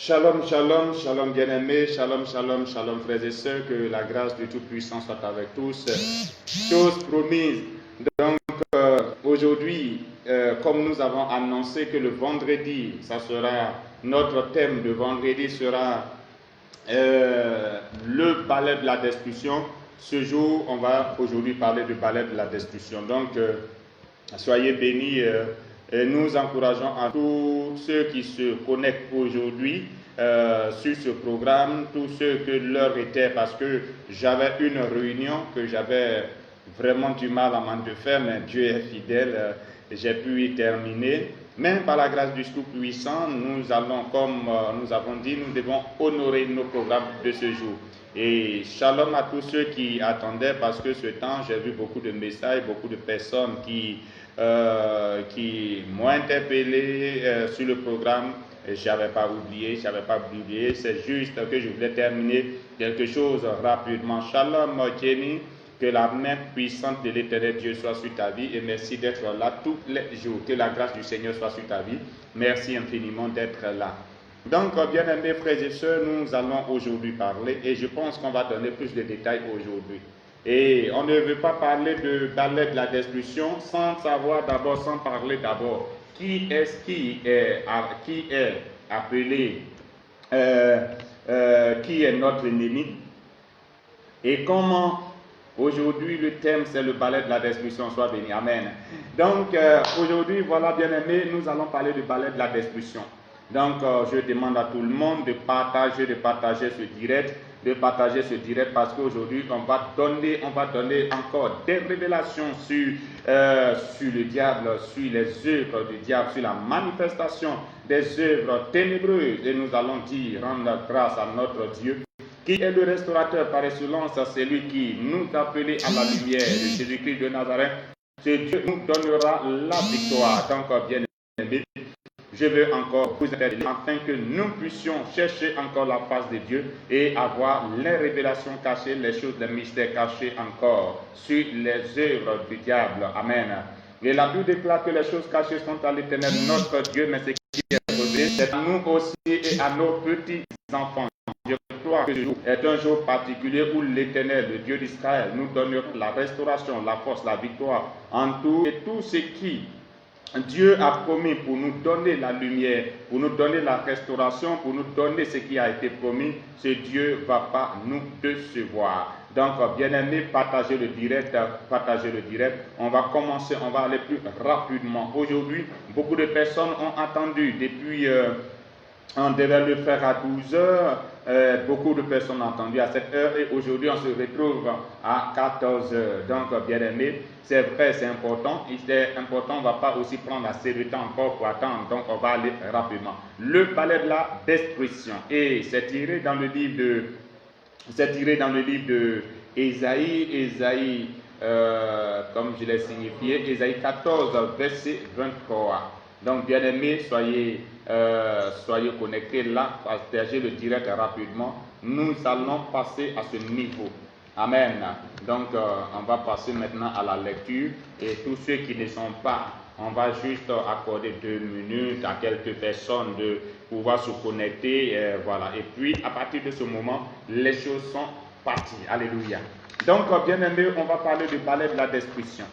Shalom, shalom, shalom bien-aimés, shalom, shalom, shalom frères et sœurs, que la grâce du Tout-Puissant soit avec tous. Chose promise. Donc aujourd'hui, comme nous avons annoncé que le vendredi, ça sera, notre thème de vendredi sera le balai de la destruction. Ce jour, on va aujourd'hui parler du balai de la destruction. Donc, soyez bénis. Et nous encourageons à tous ceux qui se connectent aujourd'hui sur ce programme, tous ceux que l'heure était, parce que j'avais une réunion que j'avais vraiment du mal à m'en faire, mais Dieu est fidèle, j'ai pu y terminer. Mais par la grâce du Tout-Puissant, nous allons, comme nous avons dit, nous devons honorer nos programmes de ce jour. Et shalom à tous ceux qui attendaient, parce que ce temps, j'ai vu beaucoup de messages, beaucoup de personnes qui m'ont interpellé sur le programme. J'avais pas oublié, c'est juste que je voulais terminer quelque chose rapidement. Shalom Jenny, que la main puissante de l'Éternel Dieu soit sur ta vie et merci d'être là tous les jours. Que la grâce du Seigneur soit sur ta vie. Merci infiniment d'être là. Donc, bien-aimés frères et sœurs, nous allons aujourd'hui parler et je pense qu'on va donner plus de détails aujourd'hui. Et on ne veut pas parler de balai de la destruction sans parler d'abord qui est appelé, qui est notre ennemi et comment aujourd'hui le thème c'est le balai de la destruction, soit béni, amen. Donc aujourd'hui, voilà bien-aimés, nous allons parler du balai de la destruction. Donc je demande à tout le monde de partager ce direct parce qu'aujourd'hui on va donner encore des révélations sur le diable, sur les œuvres du diable, sur la manifestation des œuvres ténébreuses et nous allons rendre grâce à notre Dieu qui est le restaurateur par excellence, c'est lui qui nous a appelés à la lumière de Jésus-Christ de Nazareth. Ce Dieu nous donnera la victoire. Donc bien aimé, je veux encore vous interpeller afin que nous puissions chercher encore la face de Dieu et avoir les révélations cachées, les choses, les mystères cachés encore sur les œuvres du diable. Amen. Et la Bible déclare que les choses cachées sont à l'Éternel notre Dieu, mais ce qui est révélé, c'est à nous aussi et à nos petits enfants. Je crois que ce jour est un jour particulier où l'Éternel, le Dieu d'Israël, nous donnera la restauration, la force, la victoire en tout et tout ce qui Dieu a promis pour nous donner la lumière, pour nous donner la restauration, pour nous donner ce qui a été promis. Ce Dieu ne va pas nous décevoir. Donc, bien-aimés, partagez le direct. On va commencer, on va aller plus rapidement. Aujourd'hui, beaucoup de personnes ont attendu depuis... on devait le faire à 12 heures. Beaucoup de personnes ont entendu à cette heure et aujourd'hui on se retrouve à 14 heures. Donc, bien aimé, c'est vrai, c'est important. On ne va pas aussi prendre assez de temps encore pour attendre. Donc, on va aller rapidement. Le balai de la destruction. Et c'est tiré dans le livre de Ésaïe, comme je l'ai signifié, Ésaïe 14, verset 23. Donc, bien aimé, soyez connectés là, partagez le direct rapidement. Nous allons passer à ce niveau. Amen. Donc, on va passer maintenant à la lecture. Et tous ceux qui ne sont pas, on va juste accorder 2 minutes à quelques personnes de pouvoir se connecter. Voilà. Et puis, à partir de ce moment, les choses sont parties. Alléluia. Donc, bien aimé, on va parler du balai de la destruction.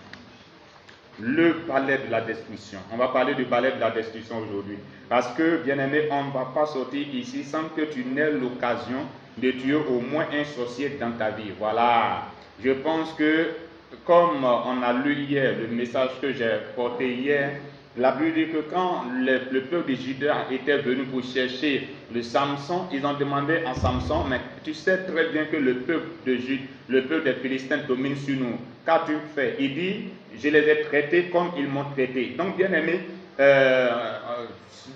Le balai de la destruction. On va parler du balai de la destruction aujourd'hui. Parce que, bien aimé, on ne va pas sortir ici sans que tu n'aies l'occasion de tuer au moins un sorcier dans ta vie. Voilà. Je pense que, comme on a lu hier, le message que j'ai porté hier, la Bible dit que quand le peuple de Juda était venu pour chercher le Samson, ils ont demandé à Samson, mais tu sais très bien que le peuple de Juda, le peuple des Philistins domine sur nous. Qu'as-tu fait? Il dit, je les ai traités comme ils m'ont traité. Donc, bien aimé,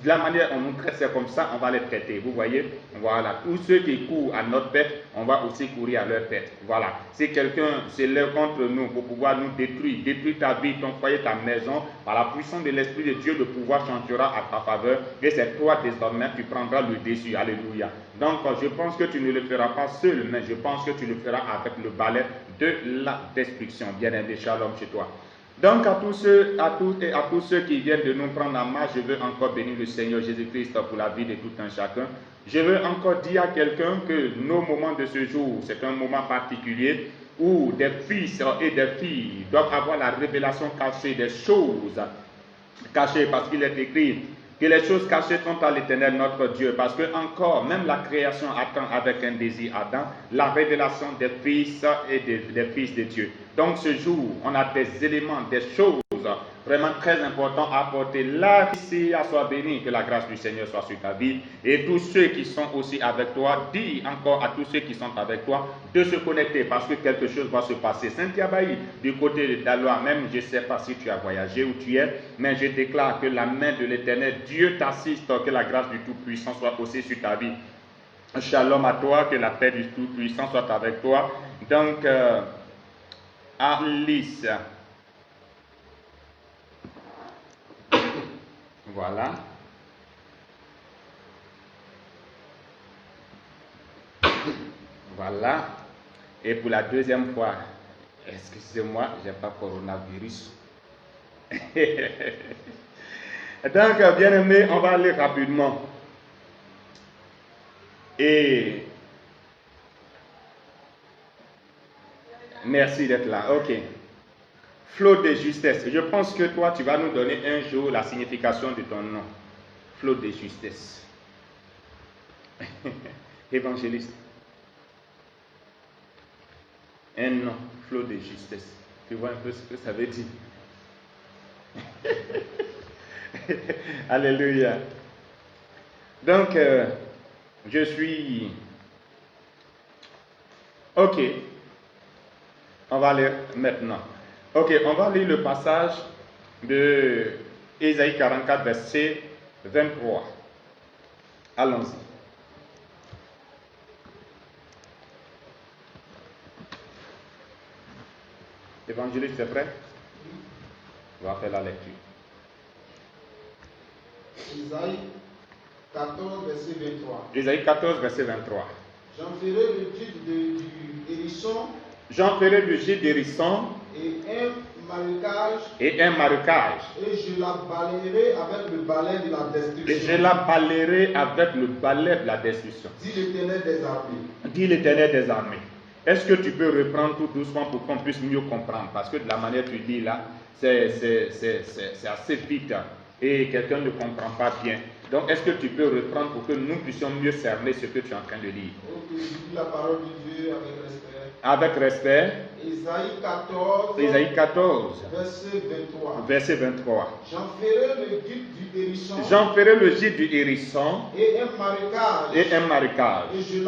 de la manière dont on nous traite, c'est comme ça, on va les traiter. Vous voyez? Voilà. Tous ceux qui courent à notre perte, on va aussi courir à leur perte. Voilà. Si quelqu'un s'élève contre nous pour pouvoir nous détruire ta vie, ton foyer, ta maison, par la puissance de l'Esprit de Dieu, le pouvoir changera à ta faveur. Et c'est toi désormais, tu prendras le dessus. Alléluia. Donc, je pense que tu ne le feras pas seul, mais je pense que tu le feras avec le balai de la destruction. Bien-aimé, shalom chez toi. Donc à tous ceux, à tous ceux qui viennent de nous prendre en main, je veux encore bénir le Seigneur Jésus-Christ pour la vie de tout un chacun. Je veux encore dire à quelqu'un que nos moments de ce jour, c'est un moment particulier où des fils et des filles doivent avoir la révélation cachée des choses cachées, parce qu'il est écrit que les choses cachées sont à l'Éternel notre Dieu, parce que encore, même la création attend avec un désir ardent la révélation des fils et des fils de Dieu. Donc ce jour, on a des éléments, des choses vraiment très importantes à apporter. Là, ici, soit béni, que la grâce du Seigneur soit sur ta vie. Et tous ceux qui sont aussi avec toi, dis encore à tous ceux qui sont avec toi de se connecter, parce que quelque chose va se passer. Saint-Yabaï, du côté de Daloa, même je ne sais pas si tu as voyagé ou tu es, mais je déclare que la main de l'Éternel, Dieu t'assiste, que la grâce du Tout-Puissant soit aussi sur ta vie. Shalom à toi, que la paix du Tout-Puissant soit avec toi. Donc, Alice, voilà. Voilà. Et pour la deuxième fois, excusez-moi, je n'ai pas coronavirus. Donc, bien aimé, on va aller rapidement. Et merci d'être là. Ok. Flot de justesse. Je pense que toi, tu vas nous donner un jour la signification de ton nom. Flot de justesse. Évangéliste. Un nom, flot de justesse. Tu vois un peu ce que ça veut dire. Alléluia. Donc, je suis... Ok. On va lire maintenant. Ok, on va lire le passage de Ésaïe 44, verset 23. Allons-y. Évangéliste, c'est prêt? On va faire la lecture. Ésaïe 14, verset 23. Ésaïe 14, verset 23. J'en ferai le gîte du hérisson J'en ferai le gîte d'hérisson et un marécage, et je la balayerai avec le balai de la destruction. Et je la balayerai avec le balai de la destruction. Dit l'Éternel des armées. Dit l'Éternel des armées. Est-ce que tu peux reprendre tout doucement pour qu'on puisse mieux comprendre? Parce que de la manière que tu dis là, c'est assez vite et quelqu'un ne comprend pas bien. Donc, est-ce que tu peux reprendre pour que nous puissions mieux cerner ce que tu es en train de lire? Ok, je dis la parole de Dieu avec respect. Avec respect. Ésaïe 14, verset 23. J'en ferai le gîte du hérisson. J'en ferai le gîte du hérisson Et un marécage. Et je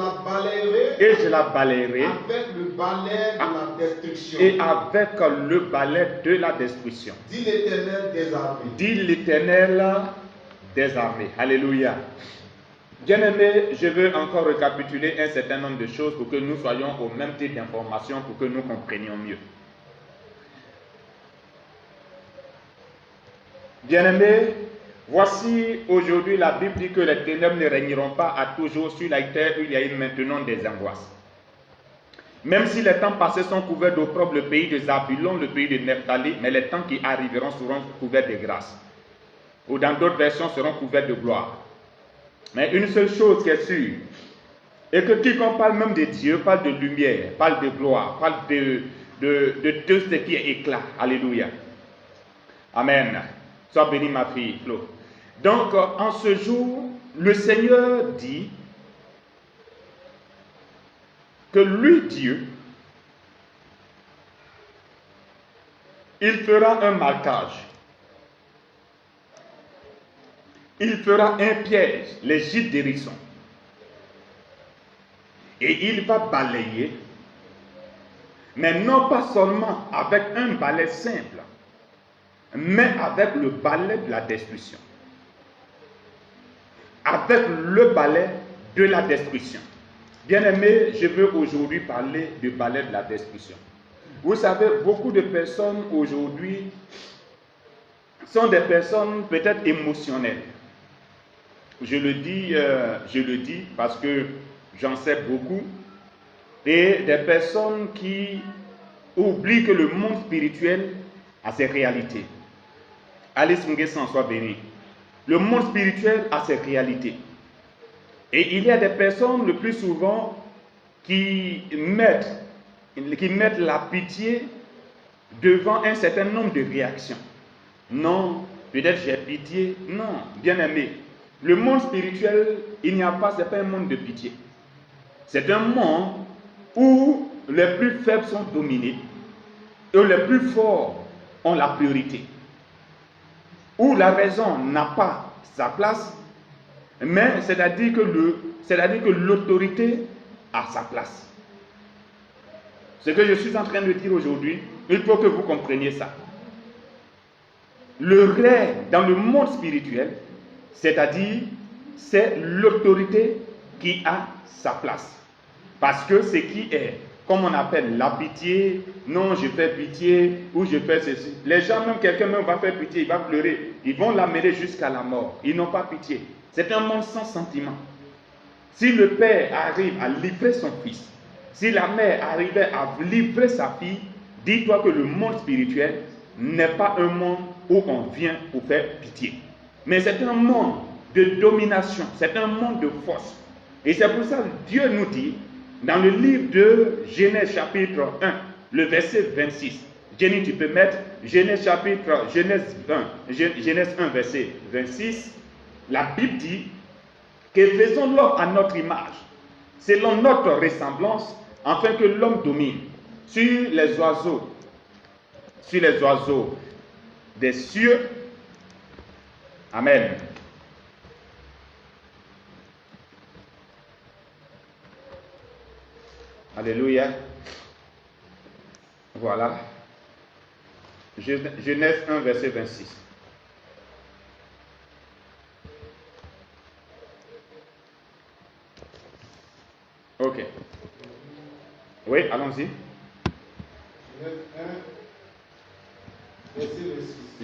la balayerai. Avec le balai de la destruction. Et avec le balai de la destruction. Dit l'Éternel des armées. Dit l'Éternel des armées. Alléluia. Bien-aimés, je veux encore récapituler un certain nombre de choses pour que nous soyons au même type d'informations, pour que nous comprenions mieux. Bien-aimés, voici aujourd'hui la Bible dit que les ténèbres ne régneront pas à toujours sur la terre où il y a eu maintenant des angoisses. Même si les temps passés sont couverts d'opprobre, le pays de Zabulon, le pays de Nephtali, mais les temps qui arriveront seront couverts de grâce. Ou dans d'autres versions seront couverts de gloire. Mais une seule chose qui est sûre, et que quiconque parle même de Dieu, parle de lumière, parle de gloire, parle de tout ce qui est éclat. Alléluia. Amen. Sois béni ma fille, Flo. Donc, en ce jour, le Seigneur dit que lui, Dieu, il fera un marquage. Il fera un piège, les gîtes d'hérisson. Et il va balayer, mais non pas seulement avec un balai simple, mais avec le balai de la destruction. Avec le balai de la destruction. Bien-aimés, je veux aujourd'hui parler du balai de la destruction. Vous savez, beaucoup de personnes aujourd'hui sont des personnes peut-être émotionnelles. Je le dis parce que j'en sais beaucoup. Et des personnes qui oublient que le monde spirituel a ses réalités. Alice Nguessan soit béni. Le monde spirituel a ses réalités. Et il y a des personnes le plus souvent qui mettent la pitié devant un certain nombre de réactions. Non, peut-être j'ai pitié. Non, bien aimé. Le monde spirituel, il n'y a pas, c'est pas un monde de pitié. C'est un monde où les plus faibles sont dominés et les plus forts ont la priorité. Où la raison n'a pas sa place, mais c'est-à-dire que l'autorité a sa place. Ce que je suis en train de dire aujourd'hui, il faut que vous compreniez ça. Le règne dans le monde spirituel, c'est-à-dire, c'est l'autorité qui a sa place. Parce que ce qui est, comme on appelle la pitié, non, je fais pitié, ou je fais ceci. Les gens, même quelqu'un même va faire pitié, il va pleurer. Ils vont l'amener jusqu'à la mort. Ils n'ont pas pitié. C'est un monde sans sentiment. Si le père arrive à livrer son fils, si la mère arrivait à livrer sa fille, dis-toi que le monde spirituel n'est pas un monde où on vient pour faire pitié. Mais c'est un monde de domination, c'est un monde de force. Et c'est pour ça que Dieu nous dit, dans le livre de Genèse chapitre 1, le verset 26. Jenny, tu peux mettre Genèse 1, verset 26. La Bible dit que faisons l'homme à notre image, selon notre ressemblance, afin que l'homme domine sur les oiseaux des cieux. Amen. Alléluia. Voilà. Genèse 1, verset 26. Ok. Oui, allons-y.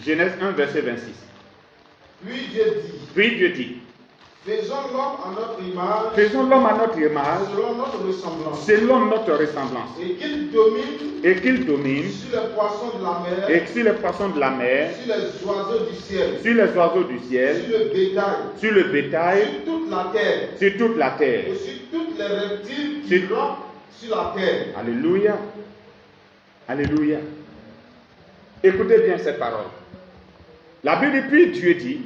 Genèse 1, verset 26. Puis Dieu dit. Faisons l'homme à notre image. Faisons l'homme à notre image. Selon notre ressemblance. Selon notre ressemblance. Et qu'il domine. Sur les poissons de la mer. Et sur les poissons de la mer. Sur les oiseaux du ciel. Sur les oiseaux du ciel. Sur le bétail. Sur le bétail. Sur toute la terre. Sur toute la terre. Et sur tous les reptiles qui rampent sur la terre. Alléluia. Alléluia. Écoutez bien cette parole. La Bible, puis Dieu dit,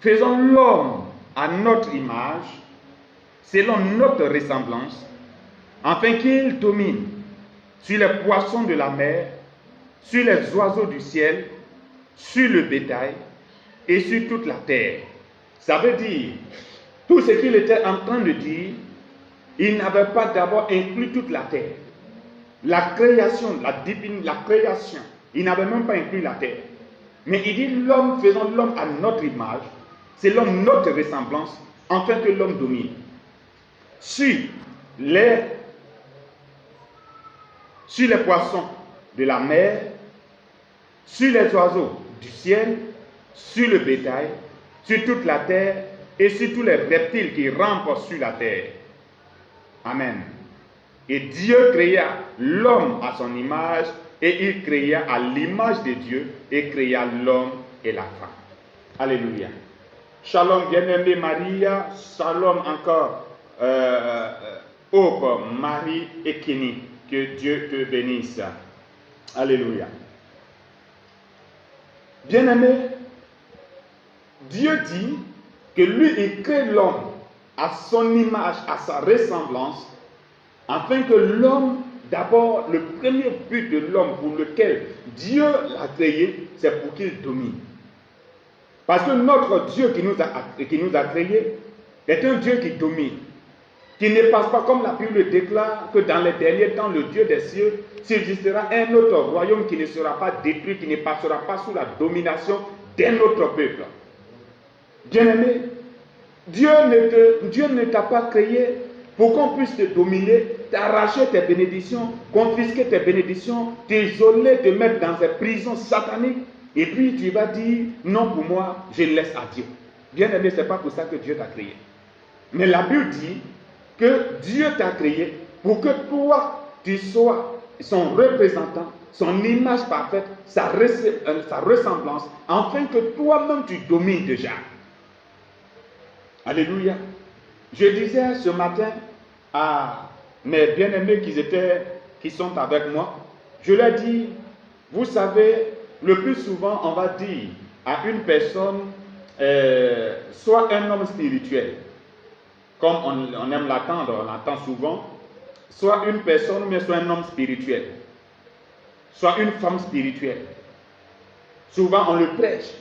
faisons l'homme à notre image, selon notre ressemblance, afin qu'il domine sur les poissons de la mer, sur les oiseaux du ciel, sur le bétail et sur toute la terre. Ça veut dire, tout ce qu'il était en train de dire, il n'avait pas d'abord inclus toute la terre. La création, la création, il n'avait même pas inclus la terre. Mais il dit, faisons l'homme à notre image, selon notre ressemblance, afin que l'homme domine sur les poissons de la mer, sur les oiseaux du ciel, sur le bétail, sur toute la terre et sur tous les reptiles qui rampent sur la terre. Amen. Et Dieu créa l'homme à son image, et il créa à l'image de Dieu, et créa l'homme et la femme. Alléluia. Shalom, bien-aimée Maria. Shalom encore, Hope, Marie et Kenny. Que Dieu te bénisse. Alléluia. Bien-aimé, Dieu dit que lui, il crée l'homme à son image, à sa ressemblance, afin que l'homme, d'abord, le premier but de l'homme pour lequel Dieu l'a créé, c'est pour qu'il domine. Parce que notre Dieu qui nous a créés est un Dieu qui domine, qui ne passe pas, comme la Bible déclare, que dans les derniers temps, le Dieu des cieux, subsistera un autre royaume qui ne sera pas détruit, qui ne passera pas sous la domination d'un autre peuple. Bien-aimé, Dieu ne t'a pas créé pour qu'on puisse te dominer, t'arracher tes bénédictions, confisquer tes bénédictions, t'isoler, te mettre dans des prisons sataniques. Et puis tu vas dire, non pour moi, je laisse à Dieu. Bien aimé, ce n'est pas pour ça que Dieu t'a créé. Mais la Bible dit que Dieu t'a créé pour que toi, tu sois son représentant, son image parfaite, sa ressemblance, afin que toi-même tu domines déjà. Alléluia. Je disais ce matin à mes bien-aimés qui sont avec moi, je leur dis, vous savez, le plus souvent on va dire à une personne, soit un homme spirituel, comme on aime l'attendre, on l'attend souvent, soit une personne, mais soit un homme spirituel, soit une femme spirituelle. Souvent on le prêche.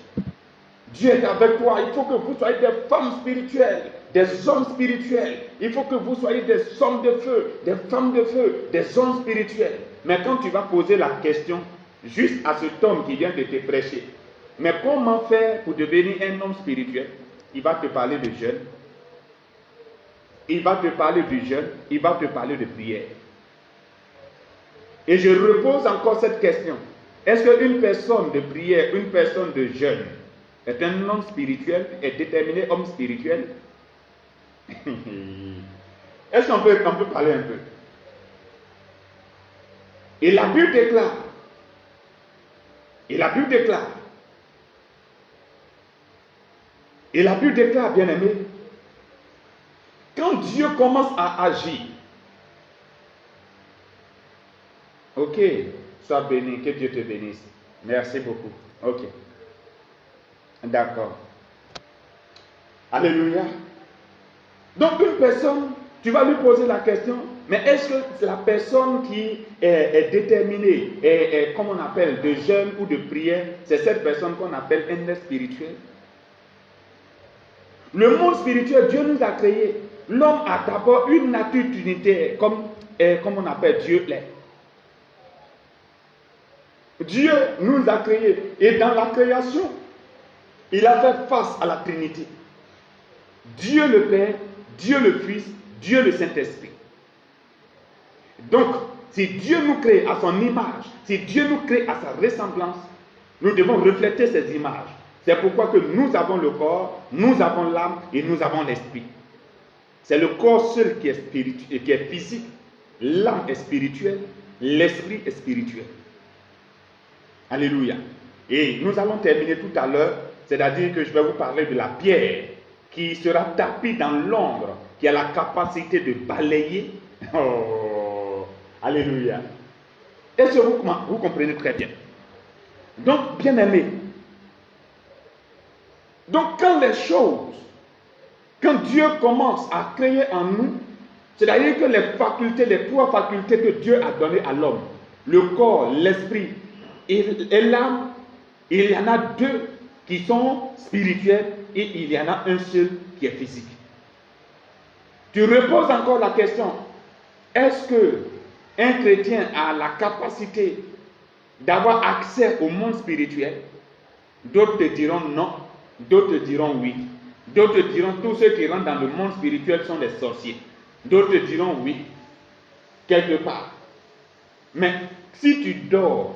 Dieu est avec toi, il faut que vous soyez des femmes spirituelles, des hommes spirituels. Il faut que vous soyez des hommes de feu, des femmes de feu, des hommes spirituels. Mais quand tu vas poser la question juste à cet homme qui vient de te prêcher, mais comment faire pour devenir un homme spirituel? Il va te parler de jeûne, il va te parler du jeûne, il va te parler de prière. Et je repose encore cette question. Est-ce qu'une personne de prière, une personne de jeûne, est un homme spirituel, est déterminé homme spirituel? Est-ce qu'on peut parler un peu? Et la Bible déclare, bien aimé, quand Dieu commence à agir, ok, sois béni, que Dieu te bénisse. Merci beaucoup. Ok. D'accord. Alléluia. Donc une personne, tu vas lui poser la question, mais est-ce que la personne qui est déterminée, comme on appelle, de jeûne ou de prière, c'est cette personne qu'on appelle un être spirituel? Le monde spirituel, Dieu nous a créé. L'homme a d'abord une nature trinitaire, comme on appelle Dieu l'est. Dieu nous a créés. Et dans la création, il a fait face à la Trinité. Dieu le Père, Dieu le Fils, Dieu le Saint-Esprit. Donc, si Dieu nous crée à son image, si Dieu nous crée à sa ressemblance, nous devons refléter ces images. C'est pourquoi que nous avons le corps, nous avons l'âme et nous avons l'esprit. C'est le corps seul qui est physique, l'âme est spirituelle, l'esprit est spirituel. Alléluia. Et nous allons terminer tout à l'heure, c'est-à-dire que je vais vous parler de la pierre qui sera tapie dans l'ombre, qui a la capacité de balayer. Oh, alléluia. Est-ce que vous comprenez très bien? Donc, bien aimé, donc quand Dieu commence à créer en nous, c'est-à-dire que les trois facultés que Dieu a données à l'homme, le corps, l'esprit et l'âme, il y en a deux qui sont spirituels et il y en a un seul qui est physique. Tu reposes encore la question, est-ce qu'un chrétien a la capacité d'avoir accès au monde spirituel? D'autres te diront non, d'autres te diront oui. D'autres te diront tous ceux qui rentrent dans le monde spirituel sont des sorciers. D'autres te diront oui, quelque part. Mais si tu dors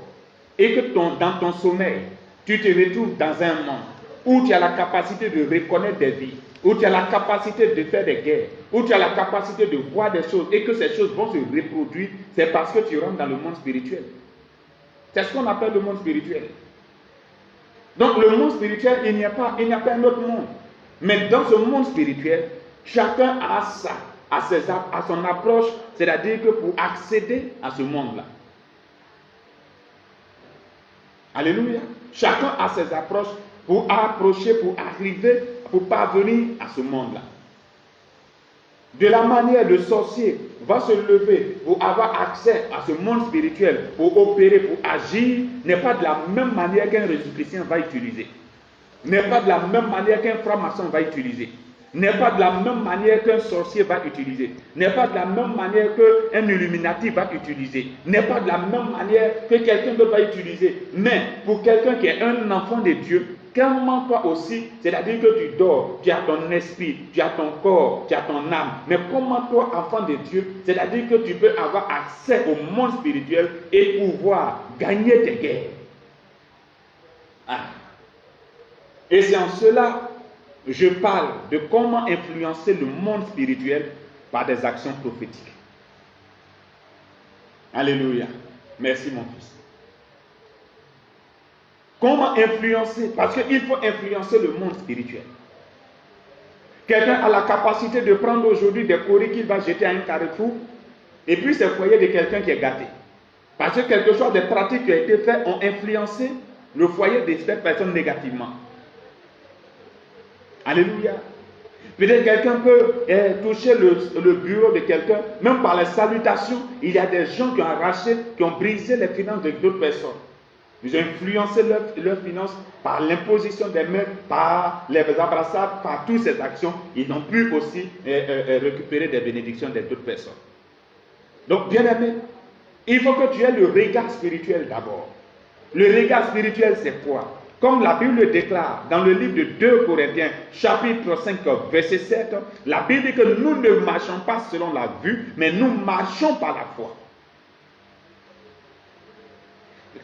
et que dans ton sommeil, tu te retrouves dans un monde où tu as la capacité de reconnaître des vies, où tu as la capacité de faire des guerres, où tu as la capacité de voir des choses et que ces choses vont se reproduire, c'est parce que tu rentres dans le monde spirituel. C'est ce qu'on appelle le monde spirituel. Donc le monde spirituel, il n'y a pas un autre monde. Mais dans ce monde spirituel, chacun a son approche, c'est-à-dire que pour accéder à ce monde-là. Alléluia. Chacun a ses approches pour approcher, pour arriver, pour parvenir à ce monde-là. De la manière, le sorcier va se lever pour avoir accès à ce monde spirituel, pour opérer, pour agir, n'est pas de la même manière qu'un Jésus-Chrétien va utiliser. N'est pas de la même manière qu'un franc-maçon va utiliser. N'est pas de la même manière qu'un sorcier va utiliser. N'est pas de la même manière qu'un illuminati va utiliser. N'est pas de la même manière que quelqu'un d'autre va utiliser. Mais pour quelqu'un qui est un enfant de Dieu, comment toi aussi, c'est-à-dire que tu dors, tu as ton esprit, tu as ton corps, tu as ton âme. Mais comment toi, enfant de Dieu, c'est-à-dire que tu peux avoir accès au monde spirituel et pouvoir gagner tes guerres. Ah. Et c'est en cela que je parle de comment influencer le monde spirituel par des actions prophétiques. Alléluia. Merci mon fils. Comment influencer? Parce qu'il faut influencer le monde spirituel. Quelqu'un a la capacité de prendre aujourd'hui des courriers qu'il va jeter à un carrefour, et puis c'est le foyer de quelqu'un qui est gâté. Parce que quelque chose des pratiques qui ont été faites ont influencé le foyer de cette personne négativement. Alléluia. Peut-être quelqu'un peut toucher le bureau de quelqu'un, même par les salutations. Il y a des gens qui ont arraché, qui ont brisé les finances de d'autres personnes. Ils ont influencé leurs finances par l'imposition des mains, par les embrassades, par toutes ces actions. Ils n'ont pu aussi récupérer des bénédictions des d'autres personnes. Donc, bien aimé, il faut que tu aies le regard spirituel d'abord. Le regard spirituel, c'est quoi? Comme la Bible le déclare dans le livre de 2 Corinthiens, chapitre 5, verset 7, la Bible dit que nous ne marchons pas selon la vue, mais nous marchons par la foi.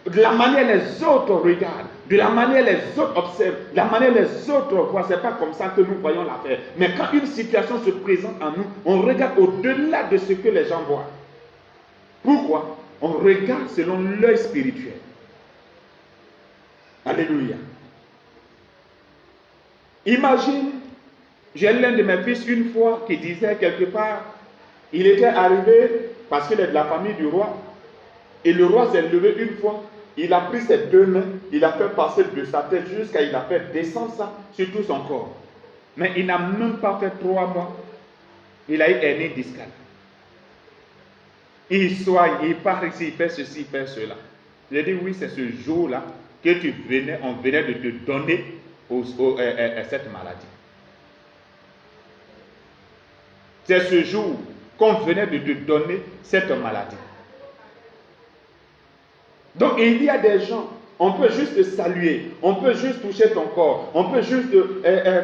De la manière les autres regardent, de la manière les autres observent, de la manière les autres voient, ce n'est pas comme ça que nous voyons l'affaire. Mais quand une situation se présente en nous, on regarde au-delà de ce que les gens voient. Pourquoi? On regarde selon l'œil spirituel. Alléluia. Imagine, j'ai l'un de mes fils une fois qui disait quelque part, il était arrivé parce qu'il est de la famille du roi, et le roi s'est levé une fois, il a pris ses deux mains, il a fait passer de sa tête jusqu'à il a fait descendre ça sur tout son corps. Mais il n'a même pas fait 3 mois, il a eu hernie discale. Il soigne, il part ici, il fait ceci, il fait cela. J'ai dit oui, c'est ce jour-là que on venait de te donner cette maladie. C'est ce jour qu'on venait de te donner cette maladie. Donc il y a des gens, on peut juste te saluer, on peut juste toucher ton corps, on peut juste,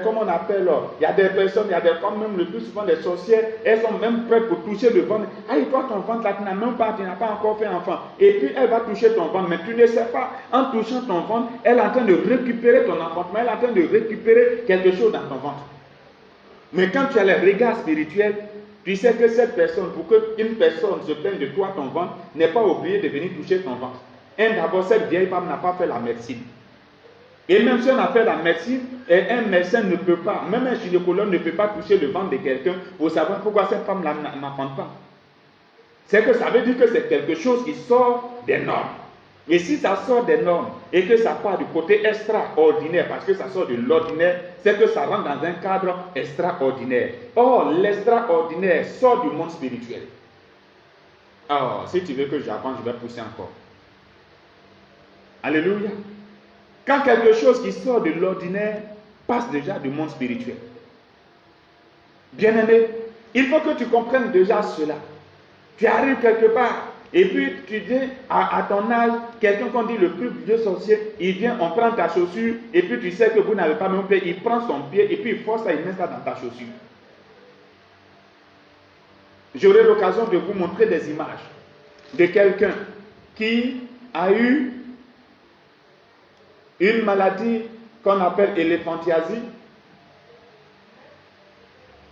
comment on appelle, il y a des personnes, il y a des femmes, même le plus souvent des sorcières, elles sont même prêtes pour toucher le ventre. Ah, toi ton ventre là, tu n'as même pas, tu n'as pas encore fait enfant. Et puis elle va toucher ton ventre, mais tu ne sais pas, en touchant ton ventre, elle est en train de récupérer ton enfantement, elle est en train de récupérer quelque chose dans ton ventre. Mais quand tu as le regard spirituel, tu sais que cette personne, pour qu'une personne se plaigne de toi, ton ventre, n'est pas obligée de venir toucher ton ventre. D'abord, cette vieille femme n'a pas fait la médecine. Et même si on a fait la médecine, un médecin ne peut pas, même un gynécologue ne peut pas toucher le ventre de quelqu'un pour savoir pourquoi cette femme-là n'enfante pas. C'est que ça veut dire que c'est quelque chose qui sort des normes. Et si ça sort des normes et que ça part du côté extraordinaire, parce que ça sort de l'ordinaire, c'est que ça rentre dans un cadre extraordinaire. Or, l'extraordinaire sort du monde spirituel. Alors, si tu veux que j'avance, je vais pousser encore. Alléluia. Quand quelque chose qui sort de l'ordinaire passe déjà du monde spirituel. Bien-aimé, il faut que tu comprennes déjà cela. Tu arrives quelque part et puis tu dis à ton âge, quelqu'un qu'on dit le plus vieux sorcier, il vient, on prend ta chaussure et puis tu sais que vous n'avez pas même pied, il prend son pied et puis il force ça, il met ça dans ta chaussure. J'aurai l'occasion de vous montrer des images de quelqu'un qui a eu une maladie qu'on appelle éléphantiasie,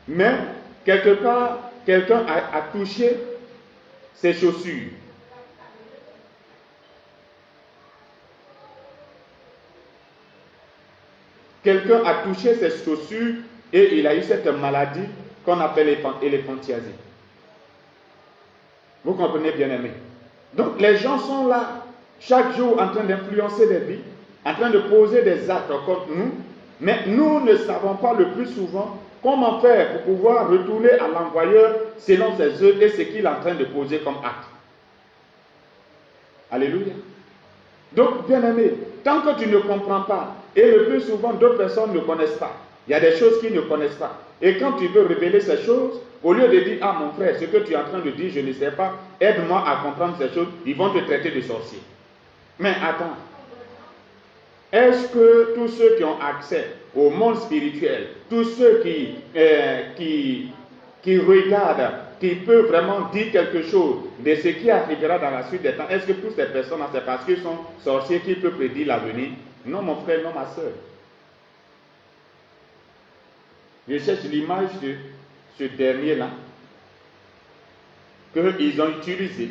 mais quelque part, quelqu'un a touché ses chaussures. Quelqu'un a touché ses chaussures et il a eu cette maladie qu'on appelle éléphantiasie. Vous comprenez, bien aimé? Donc les gens sont là, chaque jour, en train d'influencer les vies, en train de poser des actes contre nous, mais nous ne savons pas le plus souvent comment faire pour pouvoir retourner à l'envoyeur selon ses œuvres et ce qu'il est en train de poser comme acte. Alléluia. Donc, bien aimé, tant que tu ne comprends pas, et le plus souvent d'autres personnes ne connaissent pas, il y a des choses qu'ils ne connaissent pas. Et quand tu veux révéler ces choses, au lieu de dire, ah mon frère, ce que tu es en train de dire, je ne sais pas, aide-moi à comprendre ces choses, ils vont te traiter de sorcier. Mais attends, est-ce que tous ceux qui ont accès au monde spirituel, tous ceux qui regardent, qui peuvent vraiment dire quelque chose de ce qui arrivera dans la suite des temps, est-ce que toutes ces personnes, c'est parce qu'ils sont sorciers qu'ils peuvent prédire l'avenir? Non, mon frère, non, ma soeur. Je cherche l'image de ce dernier-là qu'ils ont utilisé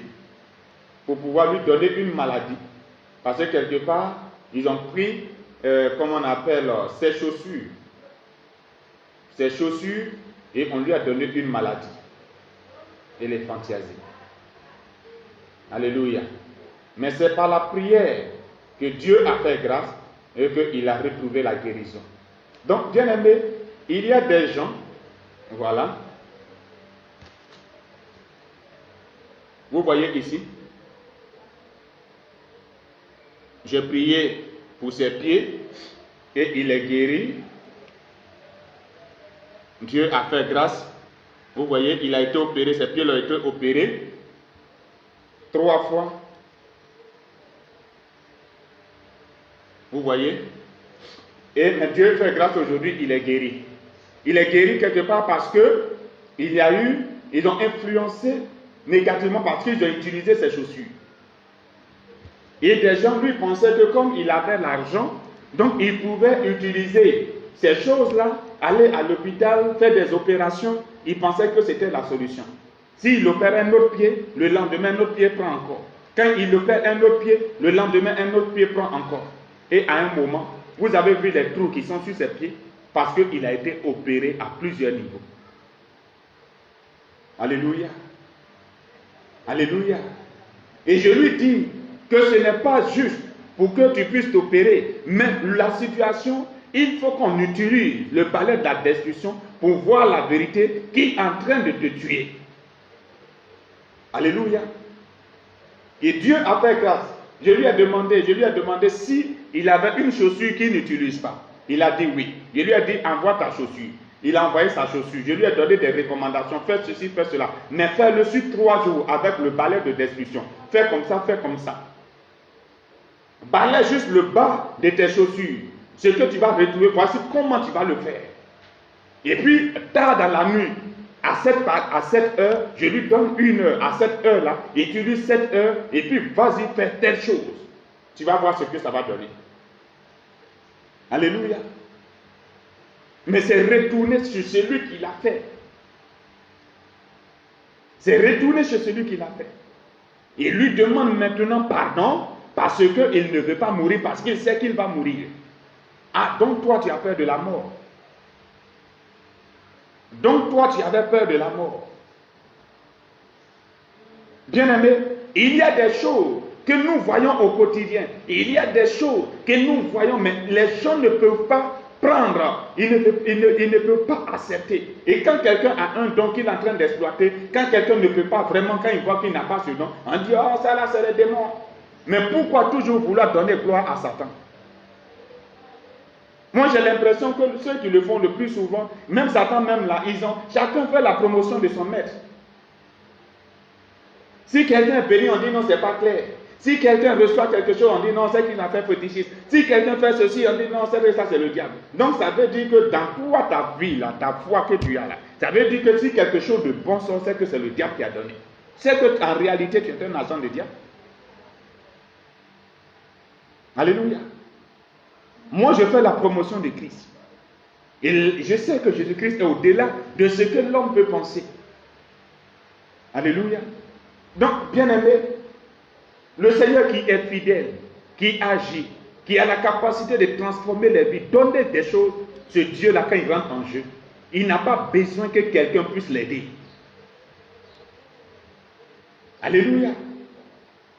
pour pouvoir lui donner une maladie. Parce que quelque part, ils ont pris, comment on appelle, ses chaussures. Ses chaussures, et on lui a donné une maladie. Éléphantiasis. Alléluia. Mais c'est par la prière que Dieu a fait grâce et qu'il a retrouvé la guérison. Donc, bien aimé, il y a des gens, voilà. Vous voyez ici, j'ai prié pour ses pieds et il est guéri. Dieu a fait grâce. Vous voyez, il a été opéré, ses pieds ont été opérés 3 fois. Vous voyez? Et Dieu fait grâce aujourd'hui, il est guéri. Il est guéri quelque part parce que ils ont influencé négativement parce qu'ils ont utilisé ses chaussures. Et des gens lui pensaient que comme il avait l'argent, donc il pouvait utiliser ces choses-là, aller à l'hôpital, faire des opérations. Il pensait que c'était la solution. S'il opère un autre pied, le lendemain un autre pied prend encore. Quand il opère un autre pied, le lendemain un autre pied prend encore. Et à un moment, vous avez vu les trous qui sont sur ses pieds parce qu'il a été opéré à plusieurs niveaux. Alléluia. Alléluia. Et je lui dis que ce n'est pas juste pour que tu puisses t'opérer, mais la situation, il faut qu'on utilise le balai de la destruction pour voir la vérité qui est en train de te tuer. Alléluia. Et Dieu a fait grâce. Je lui ai demandé si il avait une chaussure qu'il n'utilise pas. Il a dit oui. Je lui ai dit envoie ta chaussure. Il a envoyé sa chaussure. Je lui ai donné des recommandations. Fais ceci, fais cela. Mais fais-le sur 3 jours avec le balai de destruction. Fais comme ça, fais comme ça. Balaye juste le bas de tes chaussures. Ce que tu vas retrouver, voici comment tu vas le faire. Et puis, tard dans la nuit, à cette heure, je lui donne 1 heure. À cette heure-là, utilise cette heure et puis vas-y faire telle chose. Tu vas voir ce que ça va donner. Alléluia. Mais c'est retourner sur celui qui l'a fait. C'est retourner sur celui qui l'a fait. Il lui demande maintenant pardon parce qu'il ne veut pas mourir, parce qu'il sait qu'il va mourir. Ah, donc toi tu as peur de la mort. Donc toi tu avais peur de la mort. Bien-aimé, il y a des choses que nous voyons au quotidien. Il y a des choses que nous voyons, mais les gens ne peuvent pas prendre. Ils ne peuvent pas accepter. Et quand quelqu'un a un don qu'il est en train d'exploiter, quand quelqu'un ne peut pas vraiment, quand il voit qu'il n'a pas ce don, on dit, oh ça là c'est les démons. Mais pourquoi toujours vouloir donner gloire à Satan? Moi j'ai l'impression que ceux qui le font le plus souvent, même Satan même là, chacun fait la promotion de son maître. Si quelqu'un est béni, on dit non, c'est pas clair. Si quelqu'un reçoit quelque chose, on dit non, c'est qu'il a fait fétichisme. Si quelqu'un fait ceci, on dit non, ça c'est le diable. Donc ça veut dire que dans toi, ta vie, là, ta foi que tu as là, ça veut dire que si quelque chose de bon sort, c'est que c'est le diable qui a donné. C'est que en réalité, tu es un agent de diable. Alléluia. Moi, je fais la promotion de Christ. Et je sais que Jésus-Christ est au-delà de ce que l'homme peut penser. Alléluia. Donc, bien aimé, le Seigneur qui est fidèle, qui agit, qui a la capacité de transformer les vies, donner des choses, ce Dieu-là, quand il rentre en jeu, il n'a pas besoin que quelqu'un puisse l'aider. Alléluia.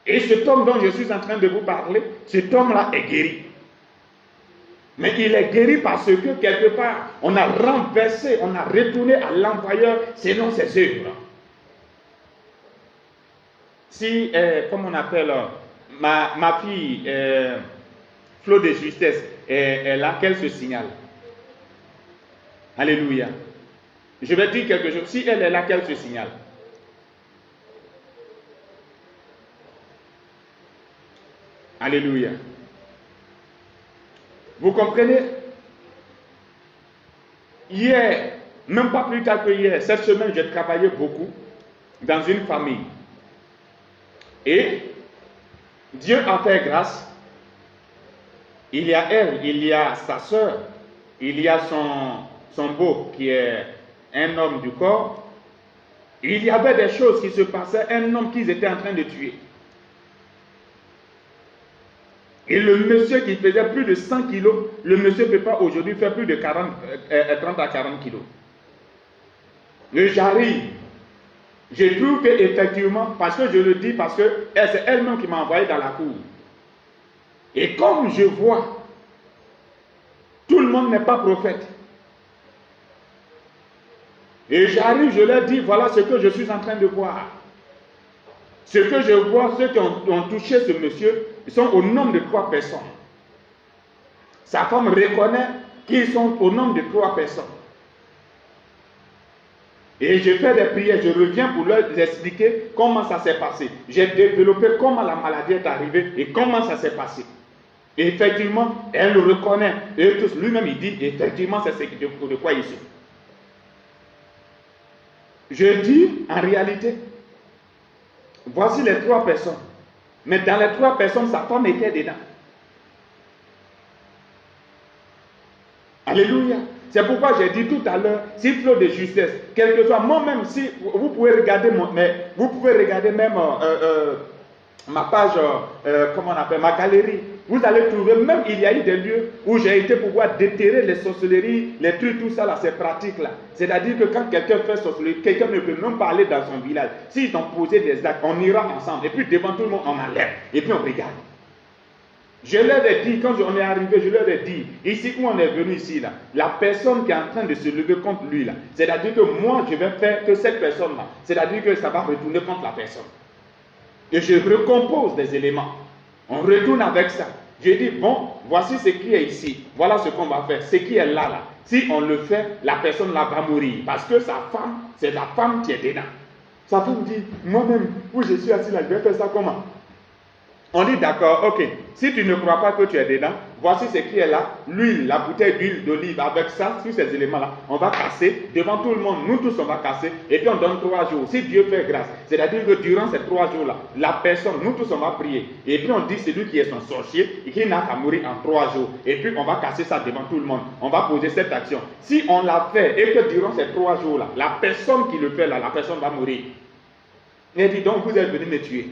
Et cet homme dont je suis en train de vous parler, cet homme-là est guéri. Mais il est guéri parce que quelque part, on a renversé, on a retourné à l'envoyeur selon ses œuvres. Si, comme on appelle, ma fille, Flo de justesse, est là, qu'elle se signale. Alléluia. Je vais dire quelque chose. Si elle est là, qu'elle se signale. Alléluia. Vous comprenez? Hier, même pas plus tard que hier, cette semaine, j'ai travaillé beaucoup dans une famille. Et Dieu a fait grâce. Il y a elle, il y a sa soeur, il y a son beau qui est un homme du corps. Il y avait des choses qui se passaient, un homme qu'ils étaient en train de tuer. Et le monsieur qui faisait plus de 100 kilos, le monsieur ne peut pas aujourd'hui faire plus de 30 à 40 kilos. Et j'arrive. Je trouve qu'effectivement, parce que je le dis, parce que c'est elle-même qui m'a envoyé dans la cour. Et comme je vois, tout le monde n'est pas prophète. Et j'arrive, je leur dis, voilà ce que je suis en train de voir. Ce que je vois, ceux qui ont touché ce monsieur, ils sont au nombre de 3 personnes. Sa femme reconnaît qu'ils sont au nombre de 3 personnes. Et je fais des prières, je reviens pour leur expliquer comment ça s'est passé. J'ai développé comment la maladie est arrivée et comment ça s'est passé. Et effectivement, elle le reconnaît. Et lui-même, il dit, effectivement, c'est de quoi il souffre. Je dis, en réalité, voici les 3 personnes. Mais dans les 3 personnes, sa femme était dedans. Alléluia. C'est pourquoi j'ai dit tout à l'heure, s'il flot de justesse, quel que soit, moi-même, si vous pouvez regarder, vous pouvez regarder même ma page, comment on appelle, ma galerie. Vous allez trouver, même il y a eu des lieux où j'ai été pouvoir déterrer les sorcelleries, les trucs, tout ça là, ces pratiques-là. C'est-à-dire que quand quelqu'un fait sorcellerie, quelqu'un ne peut même pas aller dans son village. S'ils ont posé des actes, on ira ensemble. Et puis devant tout le monde, on enlève. Et puis on regarde. Je leur ai dit, quand on est arrivé, je leur ai dit, ici où on est venu ici, là, la personne qui est en train de se lever contre lui, là, c'est-à-dire que moi, je vais faire que cette personne-là, c'est-à-dire que ça va retourner contre la personne. Et je recompose des éléments. On retourne avec ça. Je dis, bon, voici ce qui est ici. Voilà ce qu'on va faire. Ce qui est là, là. Si on le fait, la personne là va mourir. Parce que sa femme, c'est la femme qui est dedans. Sa femme dit, moi-même, où je suis assis là, je vais faire ça comment? On dit d'accord, ok, si tu ne crois pas que tu es dedans, voici ce qui est là, l'huile, la bouteille d'huile d'olive, avec ça, sur ces éléments-là, on va casser, devant tout le monde, nous tous on va casser, et puis on donne 3 jours, si Dieu fait grâce, c'est-à-dire que durant ces 3 jours-là, la personne, nous tous on va prier, et puis on dit celui qui est son sorcier, et qui n'a qu'à mourir en 3 jours, et puis on va casser ça devant tout le monde, on va poser cette action. Si on l'a fait, et que durant ces 3 jours-là, la personne qui le fait là, la personne va mourir. Et dit donc vous êtes venu me tuer.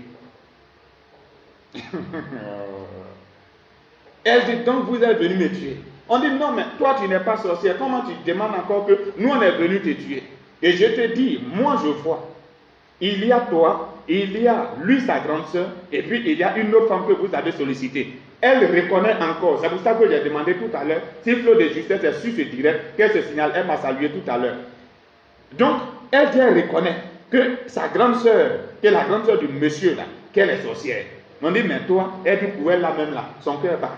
Elle dit donc vous êtes venu me tuer. On dit non mais toi tu n'es pas sorcière. Comment tu demandes encore que nous on est venu te tuer? Et je te dis, moi je vois. Il y a toi, il y a lui sa grande soeur, et puis il y a une autre femme que vous avez sollicitée. Elle reconnaît encore. C'est pour ça que j'ai demandé tout à l'heure si flot de justesse est sur ce direct, qu'elle se signale. Elle m'a salué tout à l'heure. Donc elle dit, elle reconnaît que sa grande soeur, que la grande soeur du monsieur là, qu'elle est sorcière. On dit, mais toi, elle dit pour elle là-même là, son cœur bat.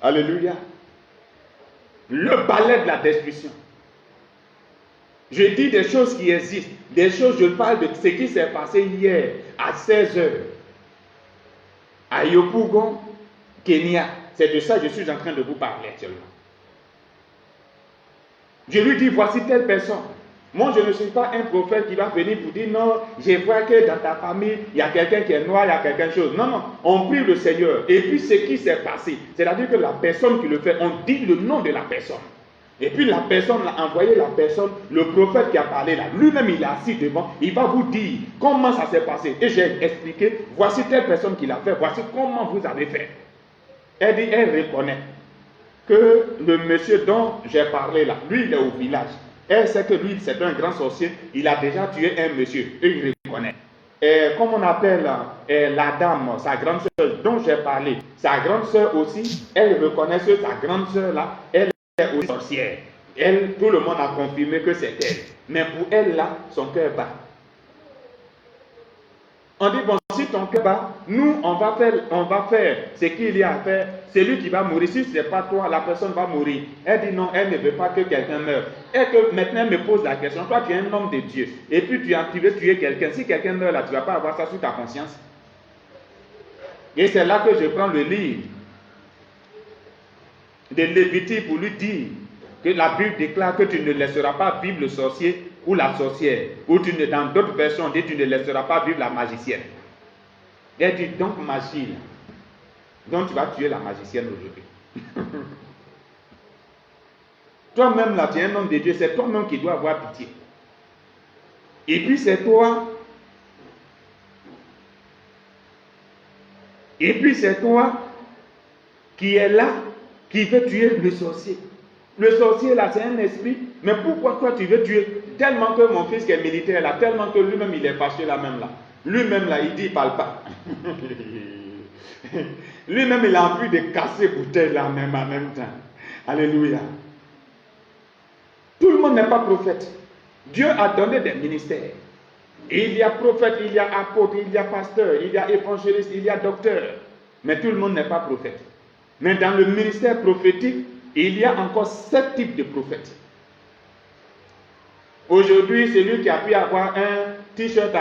Alléluia. Le balai de la destruction. Je dis des choses qui existent, des choses, je parle de ce qui s'est passé hier à 16h à Yopougon, Kenya. C'est de ça que je suis en train de vous parler actuellement. Je lui dis, voici telle personne. Moi, je ne suis pas un prophète qui va venir pour dire non, je vois que dans ta famille, il y a quelqu'un qui est noir, il y a quelque chose. Non, non, on prie le Seigneur. Et puis, ce qui s'est passé, c'est-à-dire que la personne qui le fait, on dit le nom de la personne. Et puis, la personne a envoyé la personne, le prophète qui a parlé là, lui-même, il est assis devant, il va vous dire comment ça s'est passé. Et j'ai expliqué, voici telle personne qui l'a fait, voici comment vous avez fait. Elle dit, elle reconnaît que le monsieur dont j'ai parlé là, lui, il est au village. Elle sait que lui, c'est un grand sorcier. Il a déjà tué un monsieur. Et il reconnaît. Et comme on appelle la dame, sa grande soeur dont j'ai parlé, sa grande soeur aussi, elle reconnaît que sa grande soeur là, elle est aussi sorcière. Elle, tout le monde a confirmé que c'est elle. Mais pour elle là, son cœur bat. On dit, bon, si ton cœur bat, nous, on va faire ce qu'il y a à faire. Celui qui va mourir, si ce n'est pas toi, la personne va mourir. Elle dit non, elle ne veut pas que quelqu'un meure. Et que maintenant, elle me pose la question, toi, tu es un homme de Dieu. Et puis, tu veux tuer quelqu'un. Si quelqu'un meurt là, tu ne vas pas avoir ça sur ta conscience. Et c'est là que je prends le livre de Lévitique pour lui dire que la Bible déclare que tu ne laisseras pas vivre le sorcier ou la sorcière, ou dans d'autres versions, on dit tu ne laisseras pas vivre la magicienne. Elle dit donc magie, là. Donc tu vas tuer la magicienne aujourd'hui. Toi-même là, tu es un homme de Dieu, c'est toi-même qui dois avoir pitié. Et puis c'est toi Et puis c'est toi qui es là, qui veux tuer le sorcier. Le sorcier là, c'est un esprit. Mais pourquoi toi tu veux tuer? Tellement que mon fils qui est militaire là, tellement que lui-même il est fâché là même là. Lui-même là, il dit, il parle pas. Lui-même il a envie de casser bouteille là même en même temps. Alléluia. Tout le monde n'est pas prophète. Dieu a donné des ministères. Et il y a prophète, il y a apôtre, il y a pasteur, il y a évangéliste, il y a docteur. Mais tout le monde n'est pas prophète. Mais dans le ministère prophétique, il y a encore 7 types de prophètes. Aujourd'hui, celui qui a pu avoir un t-shirt,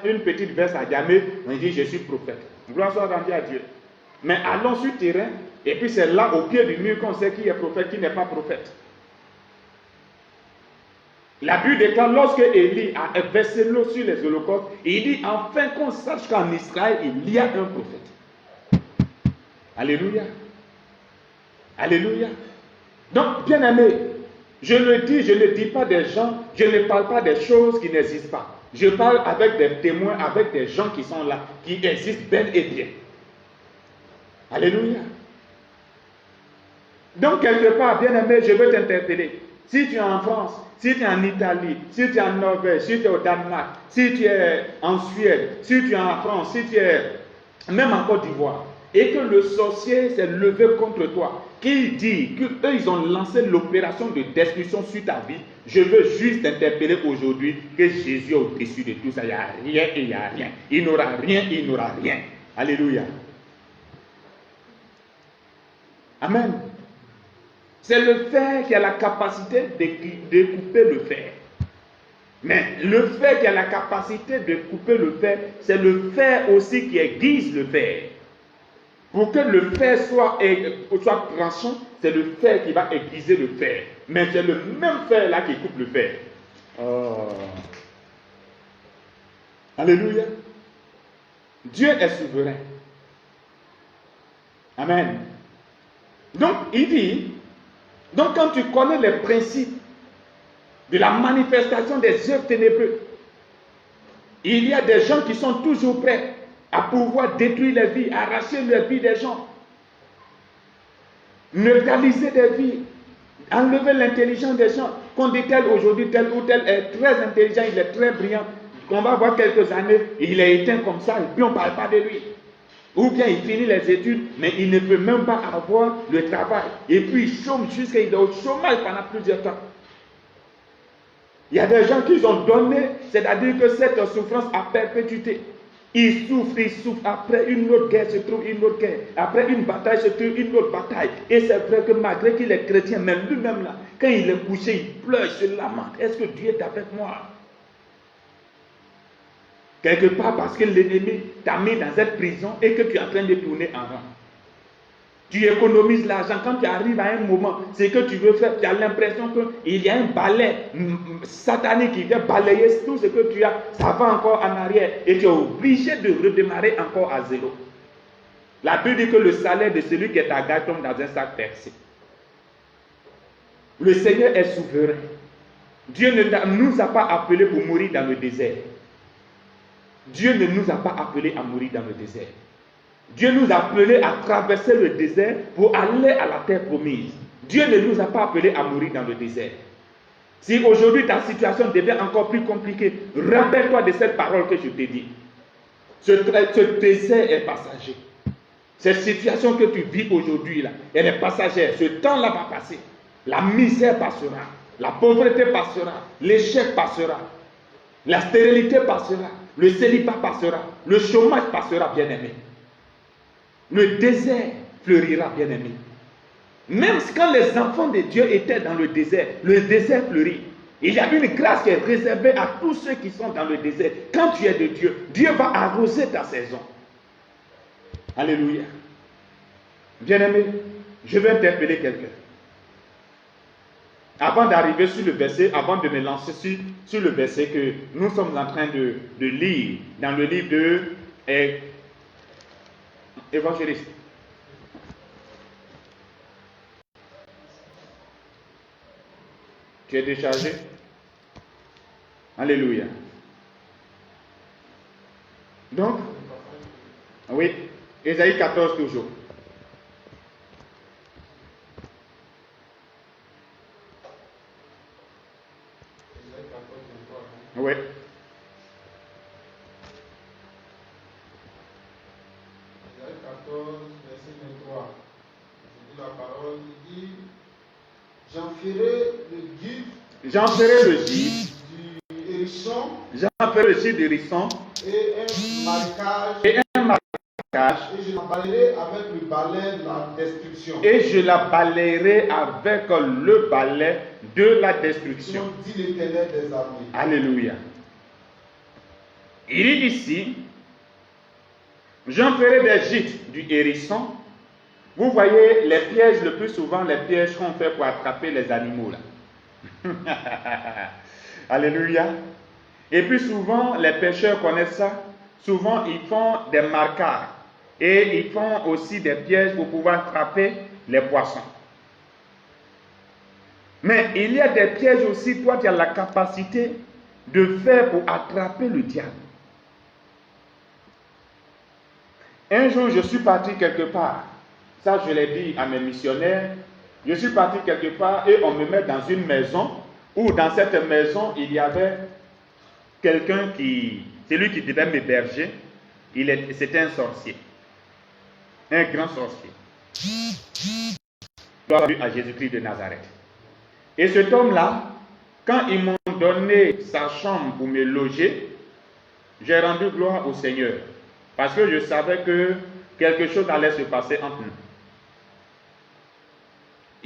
une petite veste à diamé, on dit je suis prophète. Gloire soit rendue à Dieu. Mais allons sur le terrain, et puis c'est là, au pied du mur, qu'on sait qui est prophète, qui n'est pas prophète. La Bible déclare, lorsque Élie a versé l'eau sur les holocaustes, il dit, enfin qu'on sache qu'en Israël, il y a un prophète. Alléluia. Alléluia. Donc, bien aimé, je ne dis pas des gens, je ne parle pas des choses qui n'existent pas. Je parle avec des témoins, avec des gens qui sont là, qui existent bel et bien. Alléluia. Donc, quelque part, bien aimé, je veux t'interpeller. Si tu es en France, si tu es en Italie, si tu es en Norvège, si tu es au Danemark, si tu es en Suède, si tu es en France, si tu es même en Côte d'Ivoire, et que le sorcier s'est levé contre toi, qu'il dit qu'eux, ils ont lancé l'opération de destruction sur ta vie, je veux juste t'interpeller aujourd'hui que Jésus est au-dessus de tout ça. Il n'y a rien et il n'y a rien. Il n'aura rien et il n'aura rien. Alléluia. Amen. C'est le fer qui a la capacité de couper le fer. Mais le fer qui a la capacité de couper le fer, c'est le fer aussi qui aiguise le fer. Pour que le fer soit tranchant, c'est le fer qui va aiguiser le fer. Mais c'est le même fer là qui coupe le fer. Oh. Alléluia. Dieu est souverain. Amen. Donc, il dit, donc quand tu connais les principes de la manifestation des œuvres ténébreuses, il y a des gens qui sont toujours prêts à pouvoir détruire les vies, arracher les vies des gens, neutraliser des vies, enlever l'intelligence des gens. Qu'on dit tel aujourd'hui, tel ou tel est très intelligent, il est très brillant, qu'on va voir quelques années, il est éteint comme ça, et puis on ne parle pas de lui. Ou bien il finit les études, mais il ne peut même pas avoir le travail. Et puis il chôme jusqu'à il est au chômage pendant plusieurs temps. Il y a des gens qui ont donné, c'est-à-dire que cette souffrance à perpétuité. Ils souffrent, après une autre guerre se trouve une autre guerre. Après une bataille se trouve une autre bataille. Et c'est vrai que malgré qu'il est chrétien, même lui-même là, quand il est couché, il pleure, il se lamente. Est-ce que Dieu est avec moi? Quelque part parce que l'ennemi t'a mis dans cette prison et que tu es en train de tourner en rond. Tu économises l'argent. Quand tu arrives à un moment, c'est que tu veux faire, tu as l'impression qu'il y a un balai satanique qui vient balayer tout ce que tu as. Ça va encore en arrière et tu es obligé de redémarrer encore à zéro. La Bible dit que le salaire de celui qui est à gage tombe dans un sac percé. Le Seigneur est souverain. Dieu ne nous a pas appelés pour mourir dans le désert. Dieu ne nous a pas appelés à mourir dans le désert. Dieu nous a appelés à traverser le désert pour aller à la terre promise. Dieu ne nous a pas appelés à mourir dans le désert. Si aujourd'hui ta situation devient encore plus compliquée, rappelle-toi de cette parole que je t'ai dit. Ce désert est passager. Cette situation que tu vis aujourd'hui là, elle est passagère. Ce temps-là va passer. La misère passera. La pauvreté passera. L'échec passera. La stérilité passera. Le célibat passera. Le chômage passera, bien-aimé. Le désert fleurira, bien-aimé. Même quand les enfants de Dieu étaient dans le désert fleurit. Il y a une grâce qui est réservée à tous ceux qui sont dans le désert. Quand tu es de Dieu, Dieu va arroser ta saison. Alléluia. Bien-aimé, je vais interpeller quelqu'un. Avant d'arriver sur le verset, avant de me lancer sur le verset que nous sommes en train de lire dans le livre de Évangéliste. Tu es déchargé? Alléluia. Donc, oui, Ésaïe 14 toujours. Ésaïe 14, 23. Oui. Ésaïe 14, verset 23. Je dis la parole, il dit: J'en ferai le guide J'en ferai le gîte. du hérisson J'en ferai le gîte d'hérisson et un marécage, et un marécage. et je la balayerai avec le balai de la destruction. Et je la balayerai avec le balai de la destruction. Dit l'Éternel des armées. Alléluia. Il dit ici, j'en ferai des gîtes du hérisson. Vous voyez les pièges, le plus souvent, les pièges qu'on fait pour attraper les animaux là. Alléluia. Et puis souvent, les pêcheurs connaissent ça. Souvent, ils font des marquages. Et ils font aussi des pièges pour pouvoir attraper les poissons. Mais il y a des pièges aussi, toi, tu as la capacité de faire pour attraper le diable. Un jour, je suis parti quelque part. Ça, je l'ai dit à mes missionnaires. Je suis parti quelque part et on me met dans une maison où dans cette maison, il y avait quelqu'un c'est lui qui devait m'héberger. C'était un sorcier. Un grand sorcier. Gloire à Jésus-Christ de Nazareth. Et cet homme-là, quand ils m'ont donné sa chambre pour me loger, j'ai rendu gloire au Seigneur. Parce que je savais que quelque chose allait se passer entre nous.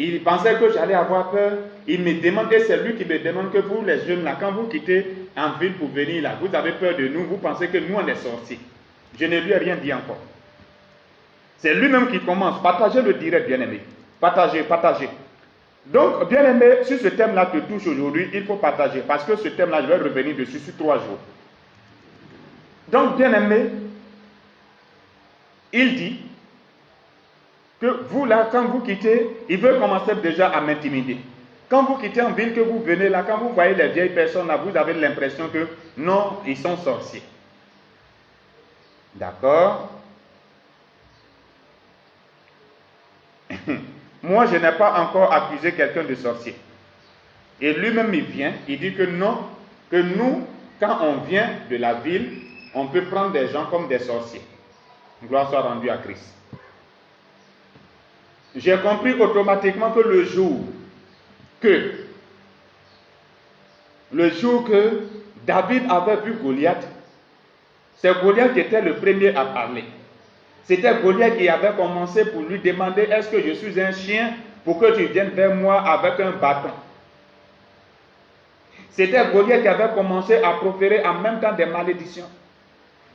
Il pensait que j'allais avoir peur. Il me demandait, c'est lui qui me demande que vous, les jeunes là, quand vous quittez en ville pour venir là, vous avez peur de nous, vous pensez que nous on est sortis. Je ne lui ai rien dit encore. C'est lui-même qui commence. Partagez le direct, bien-aimé. Partagez, partagez. Donc, bien-aimé, si ce thème-là te touche aujourd'hui, il faut partager. Parce que ce thème-là, je vais revenir dessus sur 3 jours. Donc, bien-aimé, il dit que vous là, quand vous quittez, il veut commencer déjà à m'intimider. Quand vous quittez en ville, que vous venez là, quand vous voyez les vieilles personnes là, vous avez l'impression que non, ils sont sorciers. D'accord? Moi, je n'ai pas encore accusé quelqu'un de sorcier. Et lui-même, il vient, il dit que non, que nous, quand on vient de la ville, on peut prendre des gens comme des sorciers. Gloire soit rendue à Christ. J'ai compris automatiquement que le jour que David avait vu Goliath, c'est Goliath qui était le premier à parler. C'était Goliath qui avait commencé pour lui demander: est-ce que je suis un chien pour que tu viennes vers moi avec un bâton? C'était Goliath qui avait commencé à proférer en même temps des malédictions.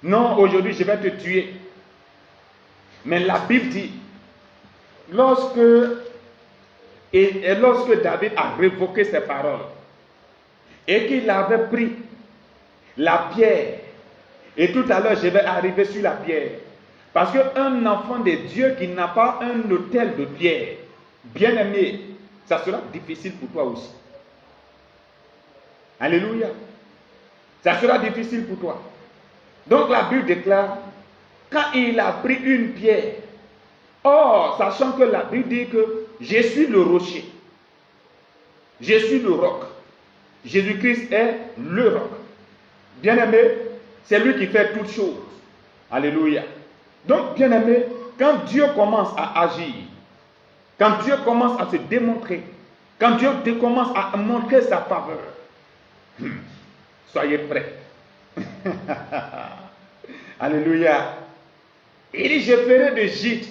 Non, aujourd'hui je vais te tuer. Mais la Bible dit, lorsque David a révoqué ses paroles et qu'il avait pris la pierre, et tout à l'heure je vais arriver sur la pierre, parce qu'un enfant de Dieu qui n'a pas un autel de pierre, bien aimé, ça sera difficile pour toi aussi. Alléluia. Ça sera difficile pour toi. Donc la Bible déclare, quand il a pris une pierre, or, sachant que la Bible dit que je suis le rocher, je suis le roc, Jésus-Christ est le roc. Bien-aimé, c'est lui qui fait toutes choses. Alléluia. Donc, bien-aimé, quand Dieu commence à agir, quand Dieu commence à se démontrer, quand Dieu commence à montrer sa faveur, soyez prêts. Alléluia. Il dit, je ferai de gîte,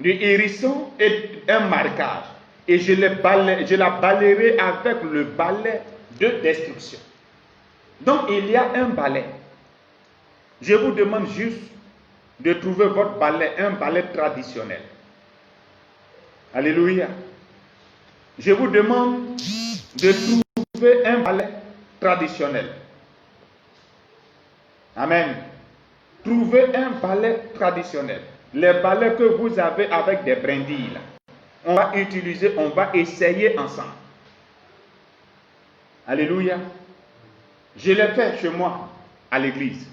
du hérisson et un marquage, et je la balayerai avec le balai de destruction. Donc il y a un balai. Je vous demande juste de trouver votre balai, un balai traditionnel. Alléluia. Je vous demande de trouver un balai traditionnel. Amen. Trouvez un balai traditionnel. Les balais que vous avez avec des brindilles, là, on va utiliser, on va essayer ensemble. Alléluia. Je l'ai fait chez moi, à l'église.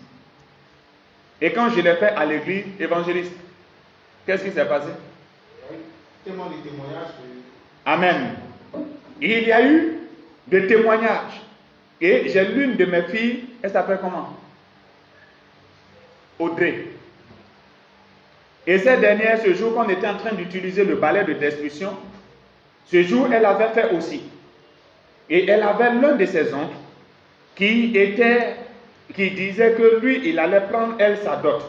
Et quand je l'ai fait à l'église, évangéliste, Qu'est-ce qui s'est passé? Tellement de témoignages. Amen. Il y a eu des témoignages. Et j'ai l'une de mes filles, elle s'appelle comment? Audrey. Et cette dernière, ce jour qu'on était en train d'utiliser le balai de destruction, ce jour, elle avait fait aussi. Et elle avait l'un de ses oncles qui disait que lui, il allait prendre elle sa dot.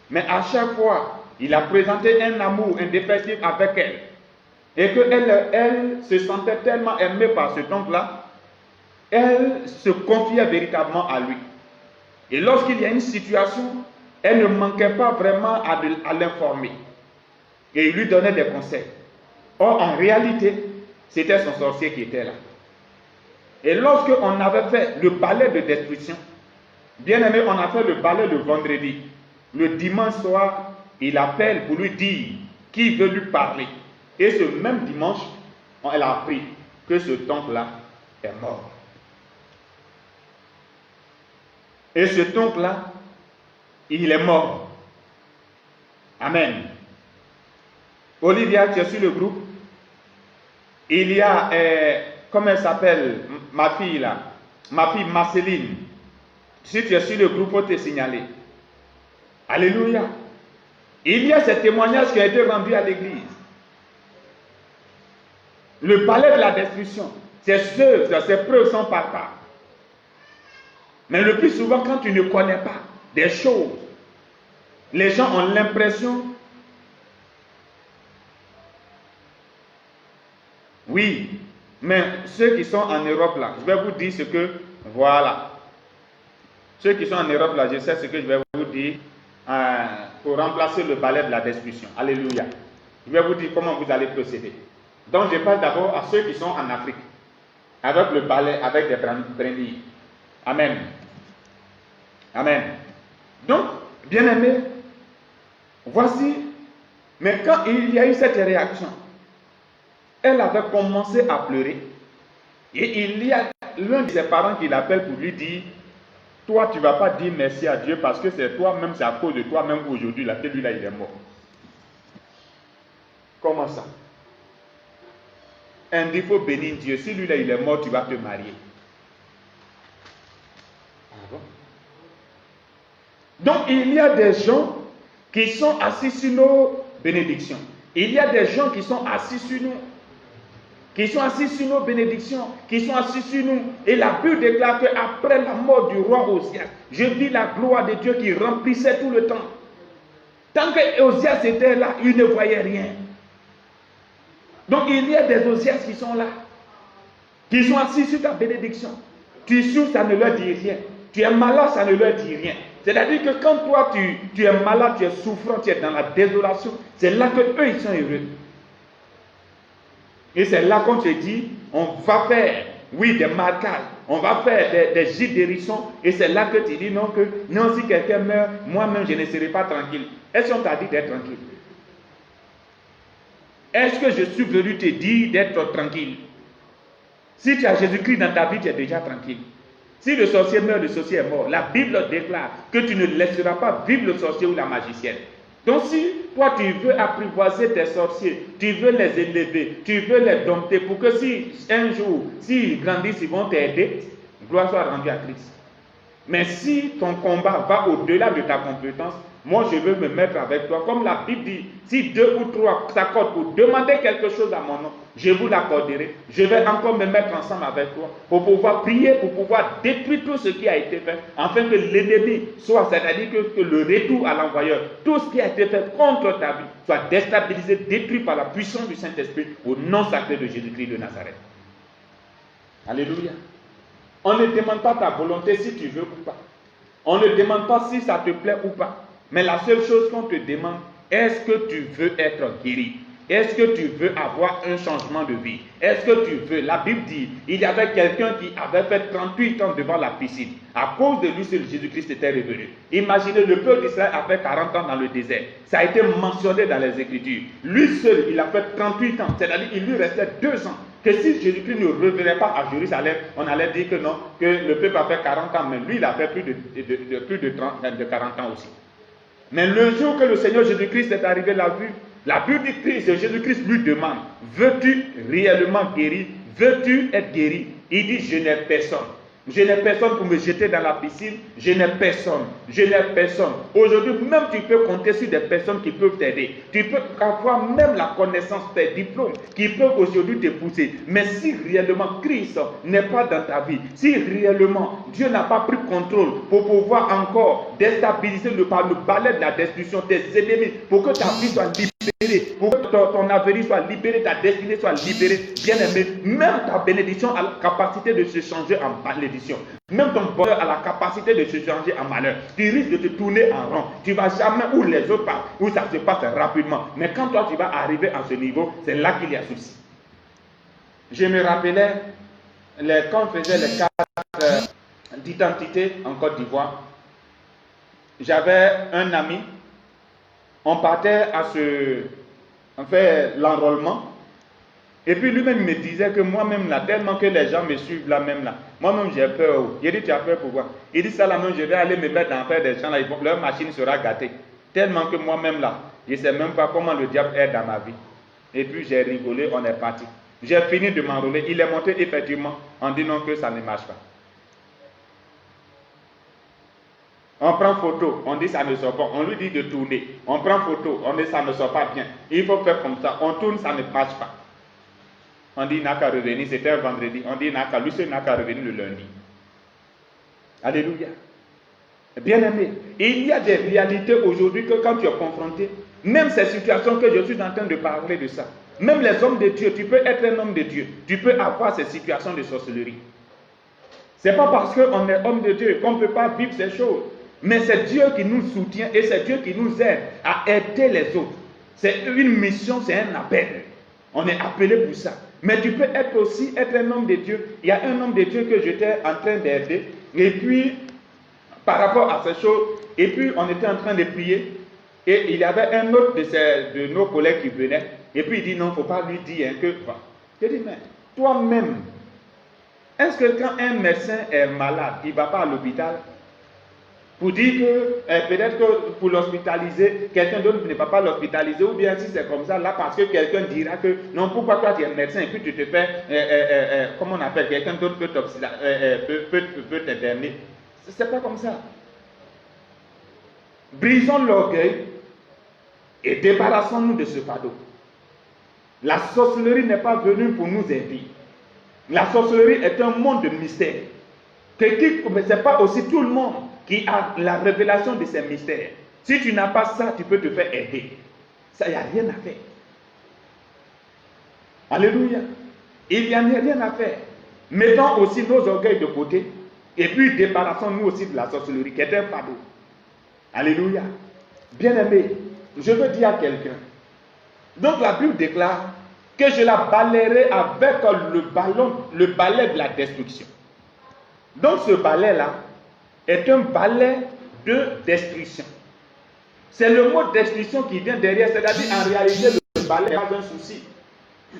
Mais à chaque fois, il a présenté un amour indéfectible avec elle. Et qu'elle se sentait tellement aimée par cet oncle-là, elle se confiait véritablement à lui. Et lorsqu'il y a une situation, elle ne manquait pas vraiment à l'informer. Et il lui donnait des conseils. Or, en réalité, c'était son sorcier qui était là. Et lorsqu'on avait fait le balai de destruction, bien aimé, on a fait le balai le vendredi. Le dimanche soir, il appelle pour lui dire qui veut lui parler. Et ce même dimanche, elle a appris que ce oncle-là est mort. Et ce oncle-là, il est mort. Amen. Olivia, tu es sur le groupe. Il y a, comment elle s'appelle, ma fille là, ma fille Marceline. Si tu es sur le groupe, il faut te signaler. Alléluia. Il y a ces témoignages qui ont été rendus à l'église. Le balai de la destruction, ces œuvres, ces preuves sont par part. Mais le plus souvent, quand tu ne connais pas des choses, les gens ont l'impression, oui, mais ceux qui sont en Europe là, je vais vous dire ce que, voilà. Ceux qui sont en Europe là, je sais ce que je vais vous dire pour remplacer le balai de la destruction. Alléluia. Je vais vous dire comment vous allez procéder. Donc je parle d'abord à ceux qui sont en Afrique, avec le balai, avec des brindilles. Amen. Amen. Donc, bien-aimés, voici, mais quand il y a eu cette réaction, elle avait commencé à pleurer. Et il y a l'un de ses parents qui l'appelle pour lui dire, toi, tu ne vas pas dire merci à Dieu parce que c'est toi-même, c'est à cause de toi-même qu'aujourd'hui, là, que lui-là, il est mort. Comment ça? Il faut bénir Dieu. Si lui-là, il est mort, tu vas te marier. Ah bon? Donc, il y a des gens qui sont assis sur nos bénédictions. Il y a des gens qui sont assis sur nous. Qui sont assis sur nos bénédictions, qui sont assis sur nous. Et la Bible déclare qu'après la mort du roi Osias, je vis la gloire de Dieu qui remplissait tout le temps. Tant que Osias était là, il ne voyait rien. Donc il y a des Osias qui sont là, qui sont assis sur ta bénédiction. Tu souffres, ça ne leur dit rien. Tu es malade, ça ne leur dit rien. C'est-à-dire que quand toi tu es malade, tu es souffrant, tu es dans la désolation, c'est là que eux ils sont heureux. Et c'est là qu'on te dit, on va faire, oui, des marquages, on va faire des gîtes d'hérisson, et c'est là que tu dis non, si quelqu'un meurt, moi-même je ne serai pas tranquille. Est-ce qu'on t'a dit d'être tranquille? Est-ce que je suis venu te dire d'être tranquille? Si tu as Jésus-Christ dans ta vie, tu es déjà tranquille. Si le sorcier meurt, le sorcier est mort. La Bible déclare que tu ne laisseras pas vivre le sorcier ou la magicienne. Donc si toi tu veux apprivoiser tes sorciers, tu veux les élever, tu veux les dompter pour que si un jour, s'ils grandissent, ils vont t'aider, gloire soit rendue à Christ. Mais si ton combat va au-delà de ta compétence, moi je veux me mettre avec toi. Comme la Bible dit, si 2 ou 3 s'accordent pour demander quelque chose à mon nom, je vous l'accorderai. Je vais encore me mettre ensemble avec toi pour pouvoir prier, pour pouvoir détruire tout ce qui a été fait, afin que l'ennemi soit, c'est-à-dire que le retour à l'envoyeur, tout ce qui a été fait contre ta vie, soit déstabilisé, détruit par la puissance du Saint-Esprit au nom sacré de Jésus-Christ de Nazareth. Alléluia. On ne demande pas ta volonté si tu veux ou pas. On ne demande pas si ça te plaît ou pas. Mais la seule chose qu'on te demande, est-ce que tu veux être guéri? Est-ce que tu veux avoir un changement de vie? Est-ce que tu veux? La Bible dit, il y avait quelqu'un qui avait fait 38 ans devant la piscine. À cause de lui, seul Jésus-Christ était revenu. Imaginez, le peuple d'Israël a fait 40 ans dans le désert. Ça a été mentionné dans les Écritures. Lui seul, il a fait 38 ans. C'est-à-dire qu'il lui restait 2 ans. Que si Jésus-Christ ne revenait pas à Jérusalem, on allait dire que non, que le peuple a fait 40 ans, mais lui, il a fait plus de 40 ans aussi. Mais le jour que le Seigneur Jésus-Christ est arrivé, la vue du Christ, Jésus-Christ lui demande, veux-tu réellement guérir? Veux-tu être guéri? Il dit, je n'ai personne. Je n'ai personne pour me jeter dans la piscine. Je n'ai personne. Je n'ai personne. Aujourd'hui, même tu peux compter sur des personnes qui peuvent t'aider. Tu peux avoir même la connaissance, tes diplômes, qui peuvent aujourd'hui te pousser. Mais si réellement Christ n'est pas dans ta vie, si réellement Dieu n'a pas pris contrôle pour pouvoir encore déstabiliser par le balai de la destruction tes ennemis, pour que ta vie soit libérée, pour que ton avenir soit libéré, ta destinée soit libérée, bien aimé, même ta bénédiction a la capacité de se changer en malédiction. Même ton bonheur a la capacité de se changer en malheur. Tu risques de te tourner en rond. Tu ne vas jamais où les autres passent, où ça se passe rapidement. Mais quand toi tu vas arriver à ce niveau, c'est là qu'il y a souci. Je me rappelais quand on faisait les cartes d'identité en Côte d'Ivoire. J'avais un ami. On partait à l'enrôlement. Et puis lui-même me disait que moi-même là, tellement que les gens me suivent là même là, moi-même j'ai peur. Il dit, tu as peur pourquoi? Il dit, ça là même, je vais aller me mettre dans l'affaire des gens là, leur machine sera gâtée. Tellement que moi-même là, je ne sais même pas comment le diable est dans ma vie. Et puis j'ai rigolé, on est parti. J'ai fini de m'enrôler, il est monté effectivement, en disant que ça ne marche pas. On prend photo, on dit ça ne sort pas, on lui dit de tourner. On prend photo, on dit ça ne sort pas bien. Il faut faire comme ça, on tourne, ça ne marche pas. On dit il n'a qu'à revenir, c'était un vendredi. On dit il n'a qu'à revenir le lundi. Alléluia. Bien aimé, il y a des réalités aujourd'hui que quand tu es confronté, même ces situations que je suis en train de parler de ça, même les hommes de Dieu, tu peux être un homme de Dieu, tu peux avoir ces situations de sorcellerie. Ce n'est pas parce qu'on est homme de Dieu qu'on ne peut pas vivre ces choses. Mais c'est Dieu qui nous soutient et c'est Dieu qui nous aide à aider les autres. C'est une mission, c'est un appel. On est appelé pour ça. Mais tu peux aussi être un homme de Dieu. Il y a un homme de Dieu que j'étais en train d'aider. Et puis, par rapport à ces choses, et puis on était en train de prier. Et il y avait un autre de nos collègues qui venait. Et puis il dit non, il ne faut pas lui dire que... Je dis, mais toi-même, est-ce que quand un médecin est malade, il ne va pas à l'hôpital pour dire que peut-être que pour l'hospitaliser, quelqu'un d'autre ne va pas l'hospitaliser, ou bien si c'est comme ça, là, parce que quelqu'un dira que non, pourquoi toi tu es médecin et puis tu te fais, comment on appelle, quelqu'un d'autre peut t'interner. C'est pas comme ça. Brisons l'orgueil et débarrassons-nous de ce fardeau. La sorcellerie n'est pas venue pour nous aider. La sorcellerie est un monde de mystère. Mais ce n'est pas aussi tout le monde qui a la révélation de ces mystères. Si tu n'as pas ça, tu peux te faire aider. Ça, il n'y a rien à faire. Alléluia. Il n'y a rien à faire. Mettons aussi nos orgueils de côté et puis débarrassons-nous aussi de la sorcellerie qui est un fardeau. Alléluia. Bien-aimé, je veux dire à quelqu'un. Donc la Bible déclare que je la balayerai avec le balai de la destruction. Donc ce balai-là est un balai de destruction. C'est le mot destruction qui vient derrière, c'est-à-dire en réalité le balai n'est pas un souci.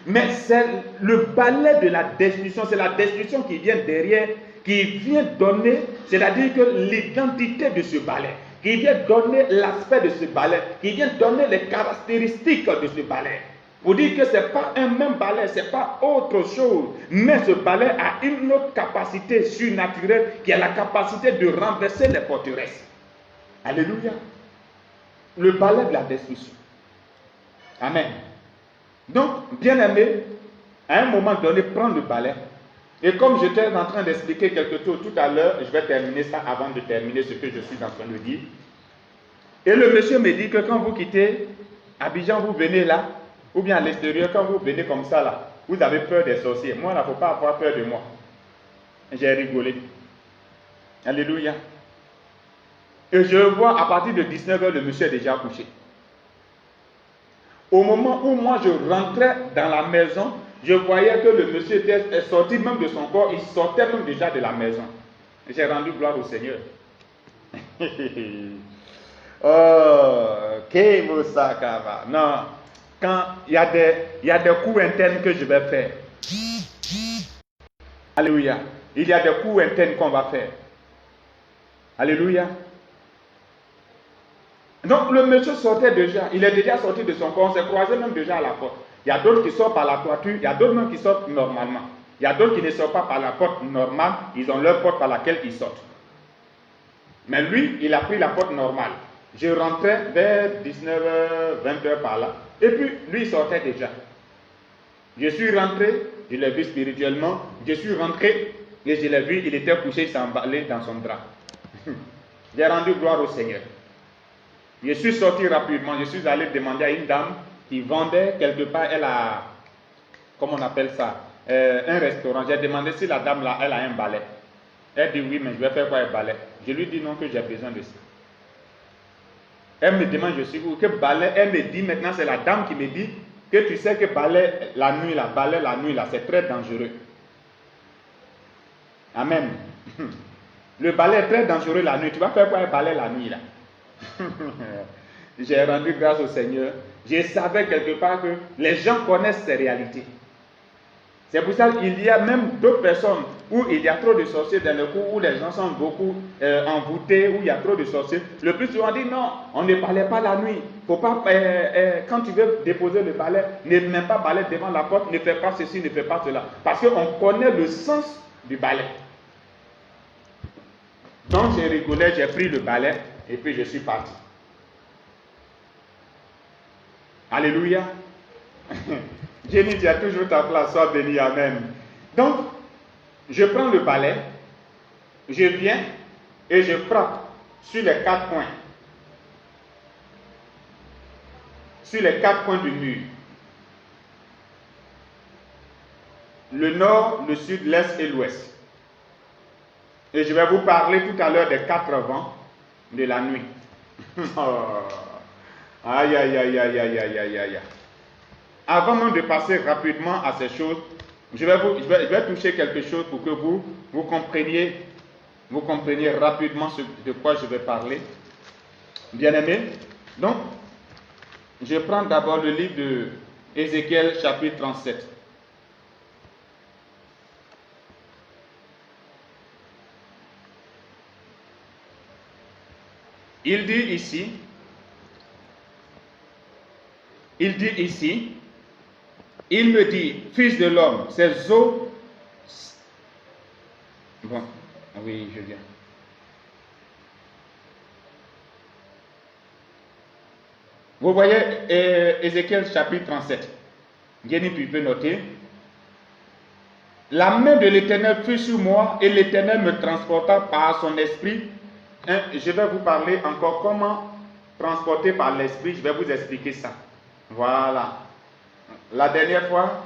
Mais c'est le balai de la destruction, c'est la destruction qui vient derrière, qui vient donner, c'est-à-dire que l'identité de ce balai, qui vient donner l'aspect de ce balai, qui vient donner les caractéristiques de ce balai. Pour dire que ce n'est pas un même balai, ce n'est pas autre chose, mais ce balai a une autre capacité surnaturelle qui a la capacité de renverser les forteresses. Alléluia. Le balai de la destruction. Amen. Donc, bien aimé, à un moment donné, prends le balai. Et comme j'étais en train d'expliquer quelque chose tout à l'heure, je vais terminer ça avant de terminer ce que je suis en train de dire. Et le monsieur me dit que quand vous quittez Abidjan, vous venez là, ou bien à l'extérieur, quand vous venez comme ça là, vous avez peur des sorciers. Moi, il ne faut pas avoir peur de moi. J'ai rigolé. Alléluia. Et je vois à partir de 19h, le monsieur est déjà couché. Au moment où moi je rentrais dans la maison, je voyais que le monsieur est sorti même de son corps, il sortait même déjà de la maison. J'ai rendu gloire au Seigneur. Oh, Kemusakava. Non, quand il y a des coups internes que je vais faire. Alléluia. Il y a des coups internes qu'on va faire. Alléluia. Donc le monsieur sortait déjà, il est déjà sorti de son corps, on s'est croisé même déjà à la porte. Il y a d'autres qui sortent par la toiture, il y a d'autres même qui sortent normalement. Il y a d'autres qui ne sortent pas par la porte normale, ils ont leur porte par laquelle ils sortent. Mais lui, il a pris la porte normale. Je rentrais vers 19h, 20h par là, et puis lui, il sortait déjà. Je suis rentré, je l'ai vu spirituellement, je suis rentré et je l'ai vu, il était couché, il s'emballait dans son drap. J'ai rendu gloire au Seigneur. Je suis sorti rapidement, je suis allé demander à une dame qui vendait quelque part, elle a, comment on appelle ça, un restaurant. J'ai demandé si la dame là, elle a un balai. Elle dit oui, mais je vais faire quoi un balai? Je lui dis non, que j'ai besoin de ça. Elle me demande, je suis où? Que balai? Elle me dit maintenant, c'est la dame qui me dit que tu sais que balai la nuit là, c'est très dangereux. Amen. Le balai est très dangereux la nuit. Tu vas faire quoi un balai la nuit là? J'ai rendu grâce au Seigneur. Je savais quelque part que les gens connaissent ces réalités. C'est pour ça qu'il y a même d'autres personnes où il y a trop de sorciers dans le coup, où les gens sont beaucoup envoûtés, où il y a trop de sorciers. Le plus souvent on dit non, on ne balait pas la nuit. Faut pas, quand tu veux déposer le balai, ne mets pas balai devant la porte, ne fais pas ceci, ne fais pas cela. Parce qu'on connaît le sens du balai. Donc j'ai rigolé, j'ai pris le balai et puis je suis parti. Alléluia. Jenny, tu as toujours ta place, sois béni, amen. Donc, je prends le balai, je viens et je frappe sur les 4 coins. Sur les 4 coins du mur. Le nord, le sud, l'est et l'ouest. Et je vais vous parler tout à l'heure des 4 vents de la nuit. Aïe, aïe, aïe, aïe, aïe, aïe, aïe, aïe. Avant même de passer rapidement à ces choses, je vais toucher quelque chose pour que vous compreniez rapidement de quoi je vais parler. Bien-aimés, donc, je prends d'abord le livre de Ézéchiel chapitre 37. Il dit ici, il me dit, fils de l'homme, ces eaux... Bon, oui, je viens. Vous voyez Ézéchiel chapitre 37. Jenny, tu peux noter. La main de l'Éternel fut sur moi et l'Éternel me transporta par son esprit. Je vais vous parler encore comment transporter par l'esprit. Je vais vous expliquer ça. Voilà. La dernière fois,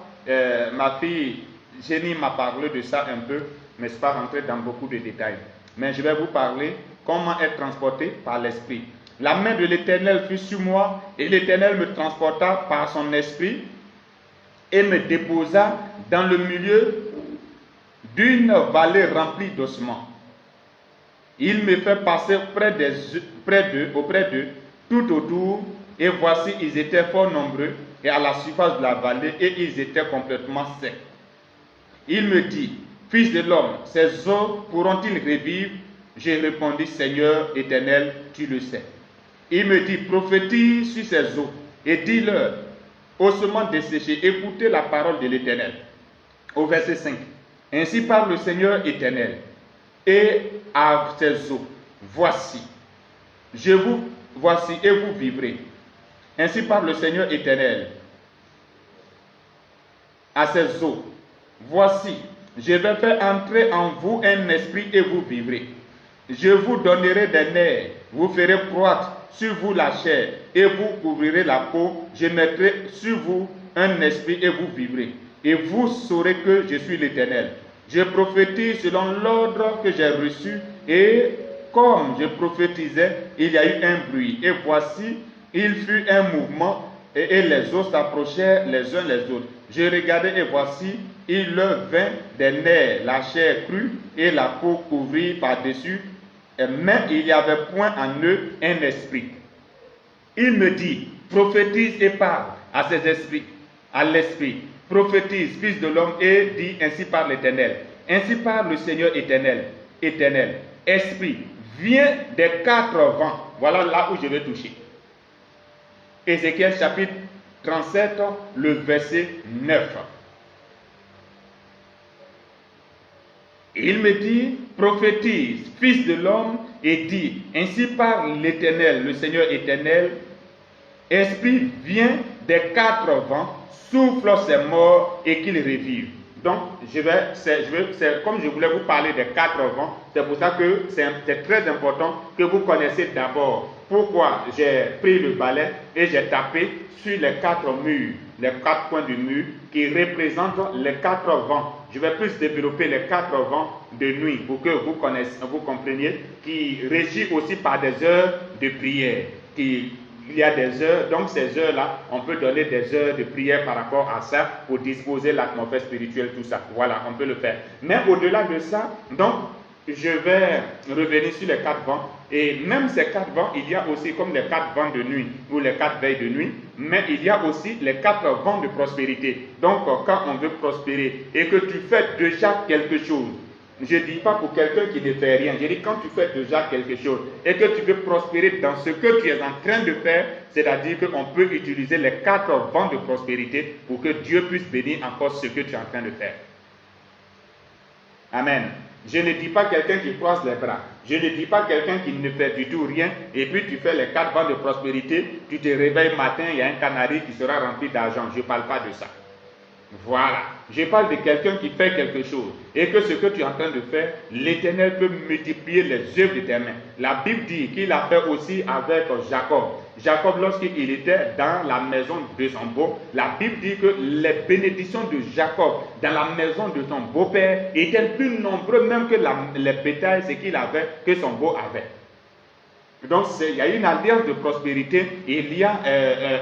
ma fille Jenny m'a parlé de ça un peu, mais je ne suis pas rentré dans beaucoup de détails. Mais je vais vous parler comment être transporté par l'esprit. La main de l'Éternel fut sur moi et l'Éternel me transporta par son esprit et me déposa dans le milieu d'une vallée remplie d'ossements. Il me fait passer auprès d'eux, tout autour, et voici, ils étaient fort nombreux, et à la surface de la vallée, et ils étaient complètement secs. Il me dit, fils de l'homme, ces eaux pourront-ils revivre? J'ai répondu, Seigneur éternel, tu le sais. Il me dit, prophétise sur ces eaux, et dis-leur, ossements desséchés, écoutez la parole de l'Éternel. Au verset 5. Ainsi parle le Seigneur éternel, et à ces eaux, voici et vous vivrez. Ainsi parle le Seigneur éternel, à ces eaux, voici, je vais faire entrer en vous un esprit et vous vivrez. Je vous donnerai des nerfs, vous ferez croître sur vous la chair et vous couvrirez la peau. Je mettrai sur vous un esprit et vous vivrez. Et vous saurez que je suis l'Éternel. Je prophétise selon l'ordre que j'ai reçu et comme je prophétisais, il y a eu un bruit. Et voici, il fut un mouvement et les os s'approchèrent les uns les autres. Je regardais et voici, il leur vint des nerfs, la chair crue et la peau couvrie par-dessus, mais il n'y avait point en eux un esprit. Il me dit, prophétise et parle à ces esprits, à l'esprit. Prophétise, fils de l'homme, et dit, ainsi parle l'Éternel. Ainsi parle le Seigneur éternel, éternel. Esprit, viens des 4 vents. Voilà là où je vais toucher. Ézéchiel chapitre 37, le verset 9. Il me dit, prophétise, fils de l'homme, et dit, ainsi parle l'Éternel, le Seigneur éternel, esprit vient des quatre vents, souffle ses morts et qu'il revive. Donc, comme je voulais vous parler des quatre vents, c'est pour ça que c'est très important que vous connaissiez d'abord pourquoi j'ai pris le balai et j'ai tapé sur les quatre murs, les quatre points du mur qui représentent les quatre vents. Je vais plus développer les quatre vents de nuit pour que vous compreniez, qui régit aussi par des heures de prière. Il y a des heures, donc ces heures-là, on peut donner des heures de prière par rapport à ça pour disposer l'atmosphère spirituelle, tout ça. Voilà, on peut le faire. Mais au-delà de ça, donc, je vais revenir sur les quatre vents. Et même ces quatre vents, il y a aussi comme les quatre vents de nuit ou les quatre veilles de nuit, mais il y a aussi les quatre vents de prospérité. Donc, quand on veut prospérer et que tu fais déjà quelque chose, je ne dis pas pour quelqu'un qui ne fait rien, je dis quand tu fais déjà quelque chose et que tu veux prospérer dans ce que tu es en train de faire, c'est-à-dire qu'on peut utiliser les quatre vents de prospérité pour que Dieu puisse bénir encore ce que tu es en train de faire. Amen. Je ne dis pas quelqu'un qui croise les bras. Je ne dis pas quelqu'un qui ne fait du tout rien et puis tu fais les quatre vents de prospérité, tu te réveilles matin, il y a un canari qui sera rempli d'argent. Je ne parle pas de ça. Voilà. Je parle de quelqu'un qui fait quelque chose et que ce que tu es en train de faire, l'Éternel peut multiplier les œuvres de tes mains. La Bible dit qu'il a fait aussi avec Jacob. Jacob, lorsqu'il était dans la maison de son beau, la Bible dit que les bénédictions de Jacob dans la maison de son beau-père étaient plus nombreuses même que les bétails, ce qu'il avait, que son beau avait. Donc, il y a une alliance de prospérité et il y a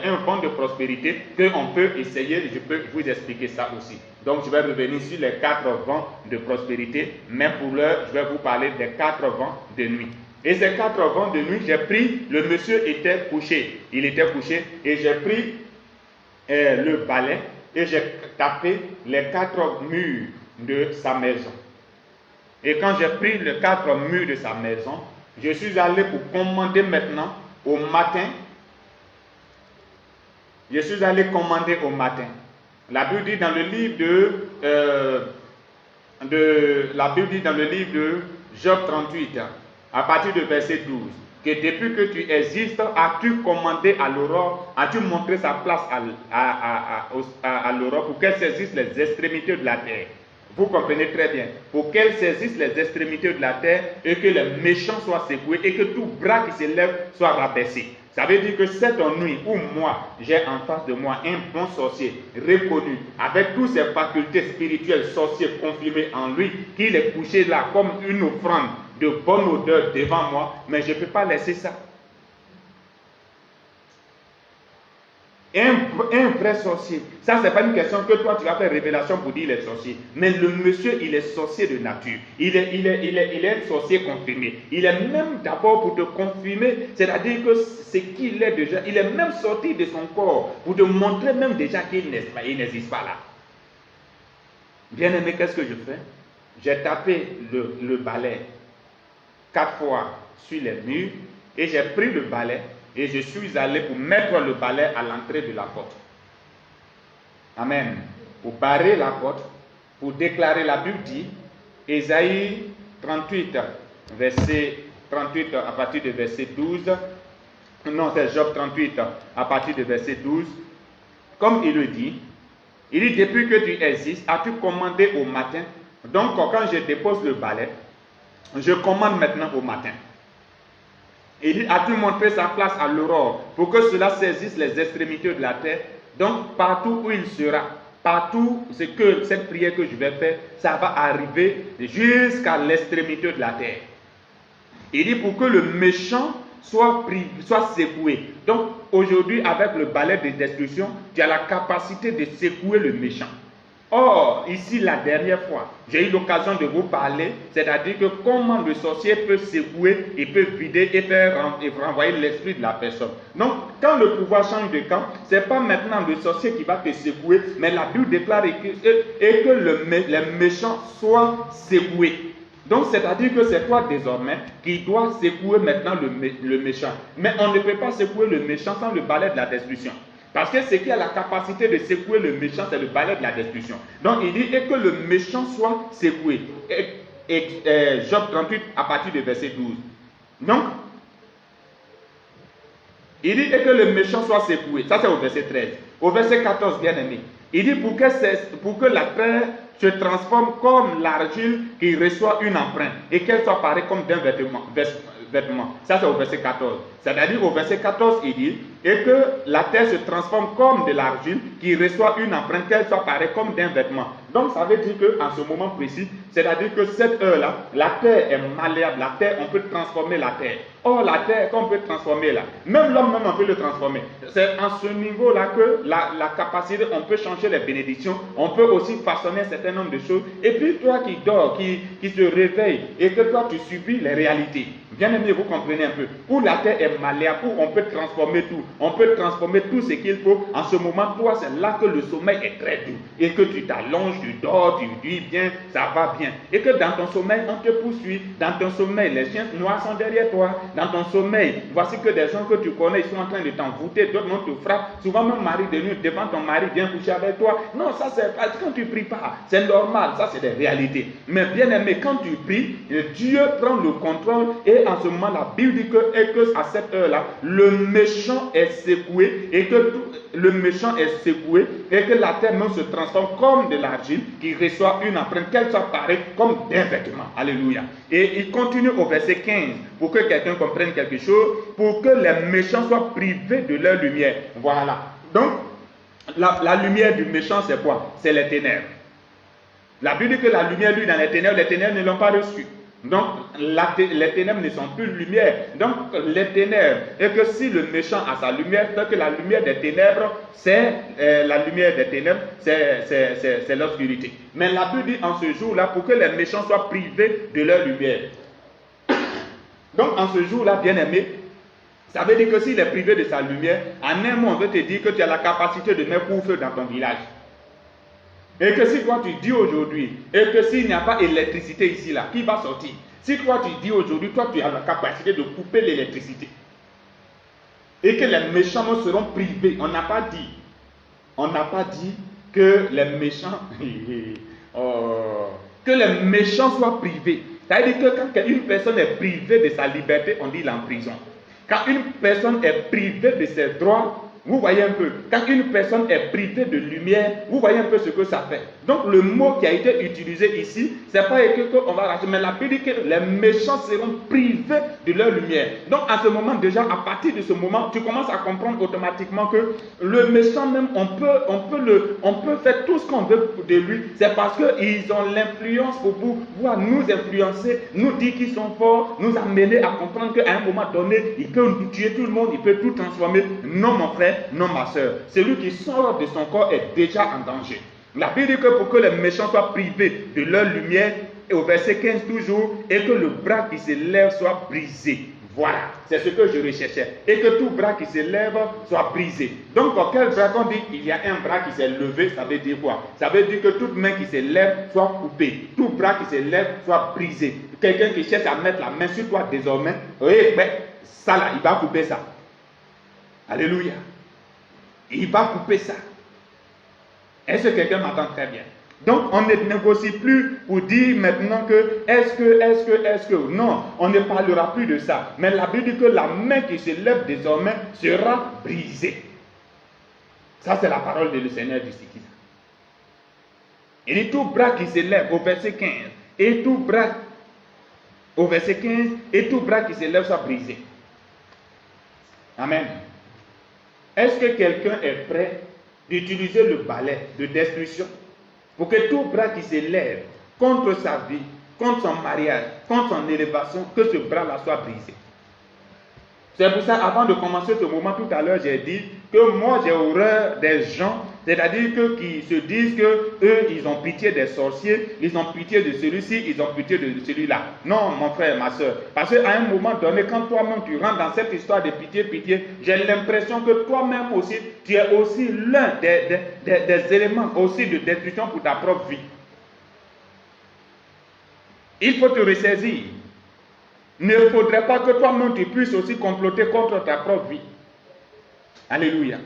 un vent de prospérité qu'on peut essayer, je peux vous expliquer ça aussi. Donc, je vais revenir sur les quatre vents de prospérité, mais pour l'heure, je vais vous parler des quatre vents de nuit. Et ces quatre vents de nuit, j'ai pris, le monsieur était couché, il était couché, et j'ai pris le balai et j'ai tapé les quatre murs de sa maison. Et quand j'ai pris les quatre murs de sa maison, je suis allé pour commander maintenant au matin. Je suis allé commander au matin. La Bible dit dans le livre de Job 38, à partir de verset 12, que depuis que tu existes, as-tu commandé à l'aurore, as-tu montré sa place à l'aurore pour qu'elle saisisse les extrémités de la terre. Vous comprenez très bien. Pour qu'elle saisisse les extrémités de la terre et que les méchants soient secoués et que tout bras qui s'élève soit rabaissé. Ça veut dire que cette nuit où moi, j'ai en face de moi un bon sorcier reconnu, avec toutes ses facultés spirituelles, sorcier confirmé en lui, qu'il est couché là comme une offrande de bonne odeur devant moi, mais je ne peux pas laisser ça. Un vrai sorcier, ça c'est pas une question que toi tu vas faire révélation pour dire il est sorcier, mais le monsieur il est sorcier de nature, il est sorcier confirmé, il est même d'abord pour te confirmer, c'est-à-dire que ce qu'il est déjà, il est même sorti de son corps pour te montrer même déjà qu'il n'existe pas là. Bien aimé, qu'est-ce que je fais? J'ai tapé le balai 4 fois sur les murs et j'ai pris le balai. Et je suis allé pour mettre le balai à l'entrée de la porte. Amen. Pour barrer la porte, pour déclarer, la Bible dit, Ésaïe 38, verset 38 à partir de verset 12. Non, c'est Job 38 à partir de verset 12. Comme il le dit, il dit, depuis que tu existes, as-tu commandé au matin? Donc, quand je dépose le balai, je commande maintenant au matin. Il dit, as-tu montré sa place à l'aurore pour que cela saisisse les extrémités de la terre? Donc, partout où il sera, partout cette prière que je vais faire, ça va arriver jusqu'à l'extrémité de la terre. Il dit, pour que le méchant soit secoué. Donc, aujourd'hui, avec le balai de destruction, tu as la capacité de secouer le méchant. Or, ici, la dernière fois, j'ai eu l'occasion de vous parler, c'est-à-dire que comment le sorcier peut secouer, il peut vider et renvoyer l'esprit de la personne. Donc, quand le pouvoir change de camp, ce n'est pas maintenant le sorcier qui va te secouer, mais la Bible déclare que les méchants soient secoués. Donc, c'est-à-dire que c'est toi désormais qui dois secouer maintenant le méchant. Mais on ne peut pas secouer le méchant sans le balai de la destruction. Parce que ce qui a la capacité de secouer le méchant, c'est le balai de la destruction. Donc, il dit et que le méchant soit secoué. Job 38 à partir du verset 12. Donc, il dit et que le méchant soit secoué. Ça, c'est au verset 13. Au verset 14, bien aimé. Il dit pour que la terre se transforme comme l'argile qui reçoit une empreinte et qu'elle soit pareille comme d'un vêtement. Ça, c'est au verset 14. C'est-à-dire, au verset 14, il dit et que la terre se transforme comme de l'argile qui reçoit une empreinte, qu'elle soit pareille comme d'un vêtement. Donc, ça veut dire qu'en ce moment précis, c'est-à-dire que cette heure-là, la terre est malléable. La terre, on peut transformer la terre. Or, la terre, qu'on peut transformer là, même l'homme, même on peut le transformer. C'est en ce niveau-là que la capacité, on peut changer les bénédictions, on peut aussi façonner un certain nombre de choses. Et puis, toi qui dors, qui se réveille, et que toi, tu subis les réalités. Bien aimé, vous comprenez un peu. Où la terre est malléable, où on peut transformer tout. On peut transformer tout ce qu'il faut. En ce moment, toi, c'est là que le sommeil est très doux. Et que tu t'allonges, tu dors, tu dis bien, ça va bien. Et que dans ton sommeil, on te poursuit. Dans ton sommeil, les chiens noirs sont derrière toi. Dans ton sommeil, voici que des gens que tu connais, ils sont en train de t'envoûter, d'autres non te frappent. Souvent même mari de nuit, devant ton mari, vient coucher avec toi. Non, ça c'est pas, quand tu pries pas, c'est normal, ça c'est des réalités. Mais bien aimé, quand tu pries, Dieu prend le contrôle et en ce moment, la Bible dit que à cette heure-là, le méchant est secoué et que le méchant est secoué et que la terre même se transforme comme de l'argile qui reçoit une empreinte, qu'elle soit pareille comme d'un vêtement. Alléluia. Et il continue au verset 15 pour que quelqu'un comprenne quelque chose, pour que les méchants soient privés de leur lumière. Voilà. Donc, la lumière du méchant, c'est quoi? C'est les ténèbres. La Bible dit que la lumière, lui, dans les ténèbres ne l'ont pas reçue. Donc, les ténèbres ne sont plus lumière. Donc, les ténèbres, et que si le méchant a sa lumière, donc que la lumière des ténèbres, c'est l'obscurité. Mais la Bible dit en ce jour-là, pour que les méchants soient privés de leur lumière. Donc, en ce jour-là, bien-aimé, ça veut dire que s'il est privé de sa lumière, en un mot, on veut te dire que tu as la capacité de mettre couvre-feu dans ton village. Et que si toi tu dis aujourd'hui, et que s'il n'y a pas d'électricité ici, là, qui va sortir? Si toi tu dis aujourd'hui, toi tu as la capacité de couper l'électricité. Et que les méchants seront privés. On n'a pas dit que les méchants, que les méchants soient privés. C'est-à-dire que quand une personne est privée de sa liberté, on dit qu'il est en prison. Quand une personne est privée de ses droits, vous voyez un peu, quand une personne est privée de lumière, vous voyez un peu ce que ça fait. Donc le mot qui a été utilisé ici, c'est pas écrit qu'on va racheter, mais la Bible dit que les méchants seront privés de leur lumière. Donc à ce moment déjà, à partir de ce moment, tu commences à comprendre automatiquement que le méchant même, on peut faire tout ce qu'on veut de lui. C'est parce qu'ils ont l'influence pour pouvoir nous influencer, nous dire qu'ils sont forts, nous amener à comprendre qu'à un moment donné, il peut tuer tout le monde, il peut tout transformer. Non mon frère, non ma soeur, celui qui sort de son corps est déjà en danger. La Bible dit que pour que les méchants soient privés de leur lumière, et au verset 15 toujours, et que le bras qui se lève soit brisé. Voilà, c'est ce que je recherchais. Et que tout bras qui se lève soit brisé. Donc, pour quel bras qu'on dit il y a un bras qui s'est levé, ça veut dire quoi? Ça veut dire que toute main qui se lève soit coupée. Tout bras qui se lève soit brisé. Quelqu'un qui cherche à mettre la main sur toi désormais, ça là, il va couper ça. Alléluia. Il va couper ça. Est-ce que quelqu'un m'entend très bien? Donc, on ne négocie plus pour dire maintenant que, est-ce que, non, on ne parlera plus de ça. Mais la Bible dit que la main qui se lève désormais sera brisée. Ça, c'est la parole du Seigneur du Sikisa. Il dit tout bras qui se lève, au verset 15, et tout bras, au verset 15, et tout bras qui se lève soit brisé. Amen. Est-ce que quelqu'un est prêt d'utiliser le balai de destruction pour que tout bras qui se lève contre sa vie, contre son mariage, contre son élévation, que ce bras-là soit brisé? C'est pour ça, avant de commencer ce moment, tout à l'heure, j'ai dit que moi, j'ai horreur des gens, c'est-à-dire que qui se disent que eux, ils ont pitié des sorciers, ils ont pitié de celui-ci, ils ont pitié de celui-là. Non, mon frère, ma soeur, parce qu'à un moment donné, quand toi-même tu rentres dans cette histoire de pitié, j'ai l'impression que toi-même aussi, tu es aussi l'un des éléments aussi de destruction pour ta propre vie. il faut te ressaisir. Ne faudrait pas que toi-même tu puisses aussi comploter contre ta propre vie. Alléluia.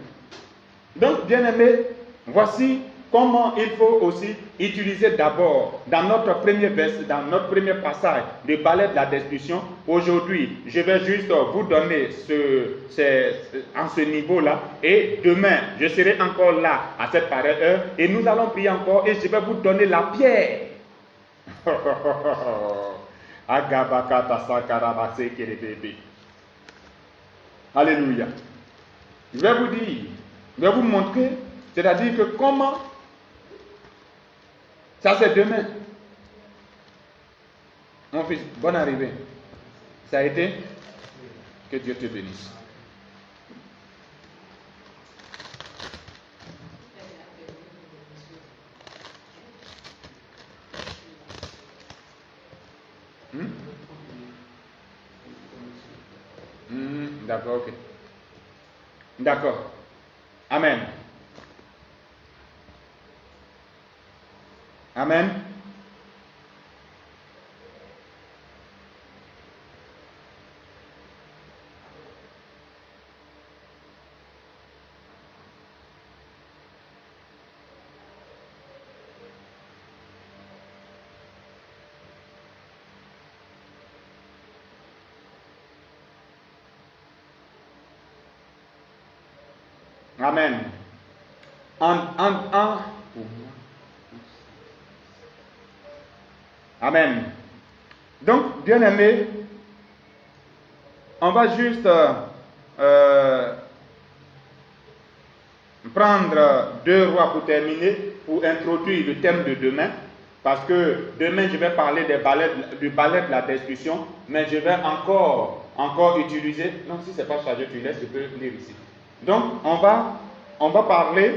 Donc, bien-aimés, voici comment il faut aussi utiliser d'abord dans notre premier passage de balai de la destruction. Aujourd'hui, je vais juste vous donner en ce niveau-là, et demain, je serai encore là à cette pareille heure, et nous allons prier encore, et je vais vous donner la pierre. Alléluia. Je vais vous dire, je vais vous montrer, c'est-à-dire que comment, ça c'est demain. Mon fils, bonne arrivée. Ça a été? Que Dieu te bénisse. D'accord, ok. D'accord. Amen. Amen. Amen. Amen. Donc, bien aimé, on va juste prendre 2 rois pour terminer, pour introduire le thème de demain, parce que demain je vais parler du balai de la destruction, mais je vais encore utiliser, non, si ce n'est pas chargé, tu laisses, je peux lire ici. Donc, on va parler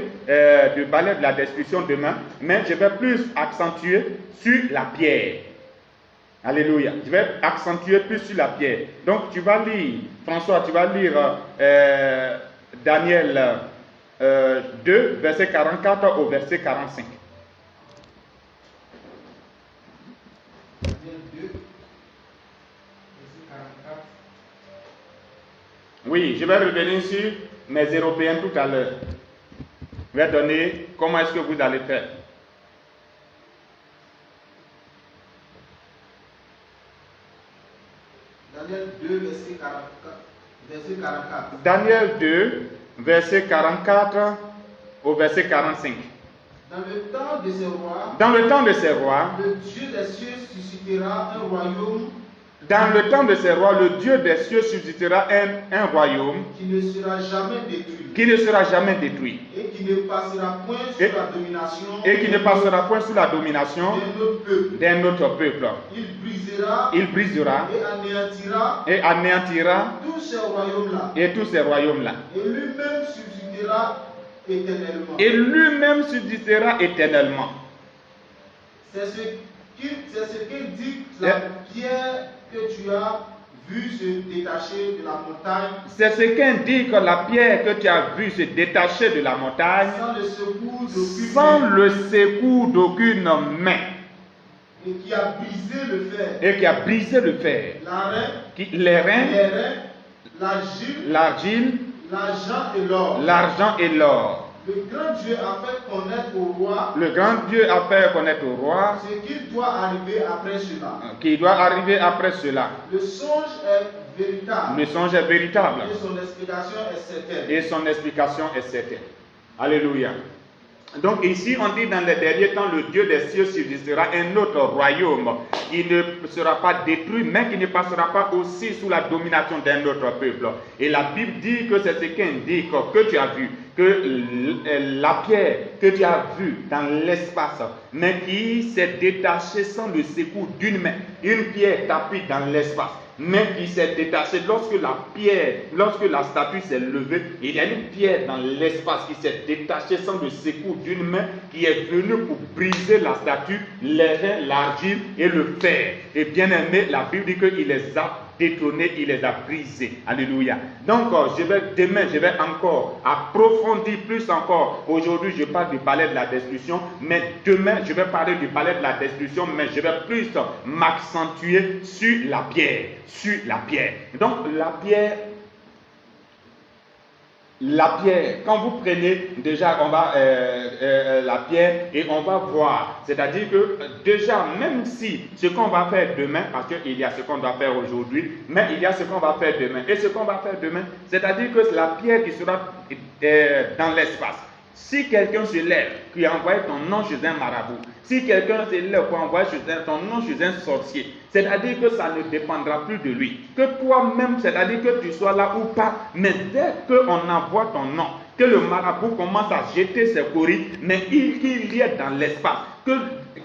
du balai de la destruction demain, mais je vais plus accentuer sur la pierre. Alléluia. Je vais accentuer plus sur la pierre. Donc, tu vas lire, François, tu vas lire Daniel 2, verset 44 au verset 45. Daniel 2, verset 44. Oui, je vais revenir sur mes Européens tout à l'heure. Je vais donner comment est-ce que vous allez faire. Daniel 2, verset 44. Daniel 2, verset 44 au verset 45. Dans le temps de ces rois, Dans le temps de ces rois, le Dieu des cieux suscitera un royaume dans le temps de ces rois, le Dieu des cieux suscitera un royaume qui ne sera jamais détruit qui ne sera jamais détruit et qui ne passera point sous la domination et qui ne passera point sous la domination d'un autre peuple. d'un autre peuple. Il brisera Et anéantira tous ces royaumes-là. et tous ces royaumes-là. Et lui-même subsistera éternellement. Et lui-même subsistera éternellement. C'est ce que dit la pierre que tu as vue se détacher de la montagne. C'est ce qu'indique la pierre que tu as vue se détacher de la montagne Sans le secours d'aucune main. main. Et qui a brisé le fer. Et qui a brisé le fer. Les reins, l'argile, l'argent et l'or. L'argent et l'or. Le grand Dieu a fait connaître au roi Le grand Dieu a fait connaître au roi ce qui doit arriver après cela. qui doit arriver après cela. Le songe est véritable. Le songe est véritable Et son explication est certaine. et son explication est certaine. Alléluia. Donc ici on dit dans les derniers temps le Dieu des cieux subsistera un autre royaume qui ne sera pas détruit mais qui ne passera pas aussi sous la domination d'un autre peuple. Et la Bible dit que c'est ce qu'indique que tu as vu, que la pierre que tu as vue dans l'espace mais qui s'est détachée sans le secours d'une main, une pierre tapie dans l'espace, mais qui s'est détachée lorsque la statue s'est levée, il y a une pierre dans l'espace qui s'est détachée sans le secours d'une main, qui est venue pour briser la statue, les reins, l'argile et le fer. Et bien aimé, la Bible dit qu'il les a détrônés, il les a brisés. Alléluia. Donc, demain, je vais encore approfondir plus encore. Aujourd'hui, je parle du palais de la destruction, mais demain, je vais parler du palais de la destruction, mais je vais plus m'accentuer sur la pierre. Sur la pierre. Donc, la pierre, quand vous prenez déjà la pierre et on va voir, c'est-à-dire que déjà, même si ce qu'on va faire demain, parce qu'il y a ce qu'on doit faire aujourd'hui, mais il y a ce qu'on va faire demain. Et ce qu'on va faire demain, c'est-à-dire que c'est la pierre qui sera dans l'espace. Si quelqu'un se lève, qui a envoyé ton nom chez un marabout, si quelqu'un se lève pour envoyer ton nom chez un sorcier, c'est-à-dire que ça ne dépendra plus de lui. Que toi-même, c'est-à-dire que tu sois là ou pas, mais dès qu'on envoie ton nom, que le marabout commence à jeter ses coris, mais qu'il y ait dans l'espace,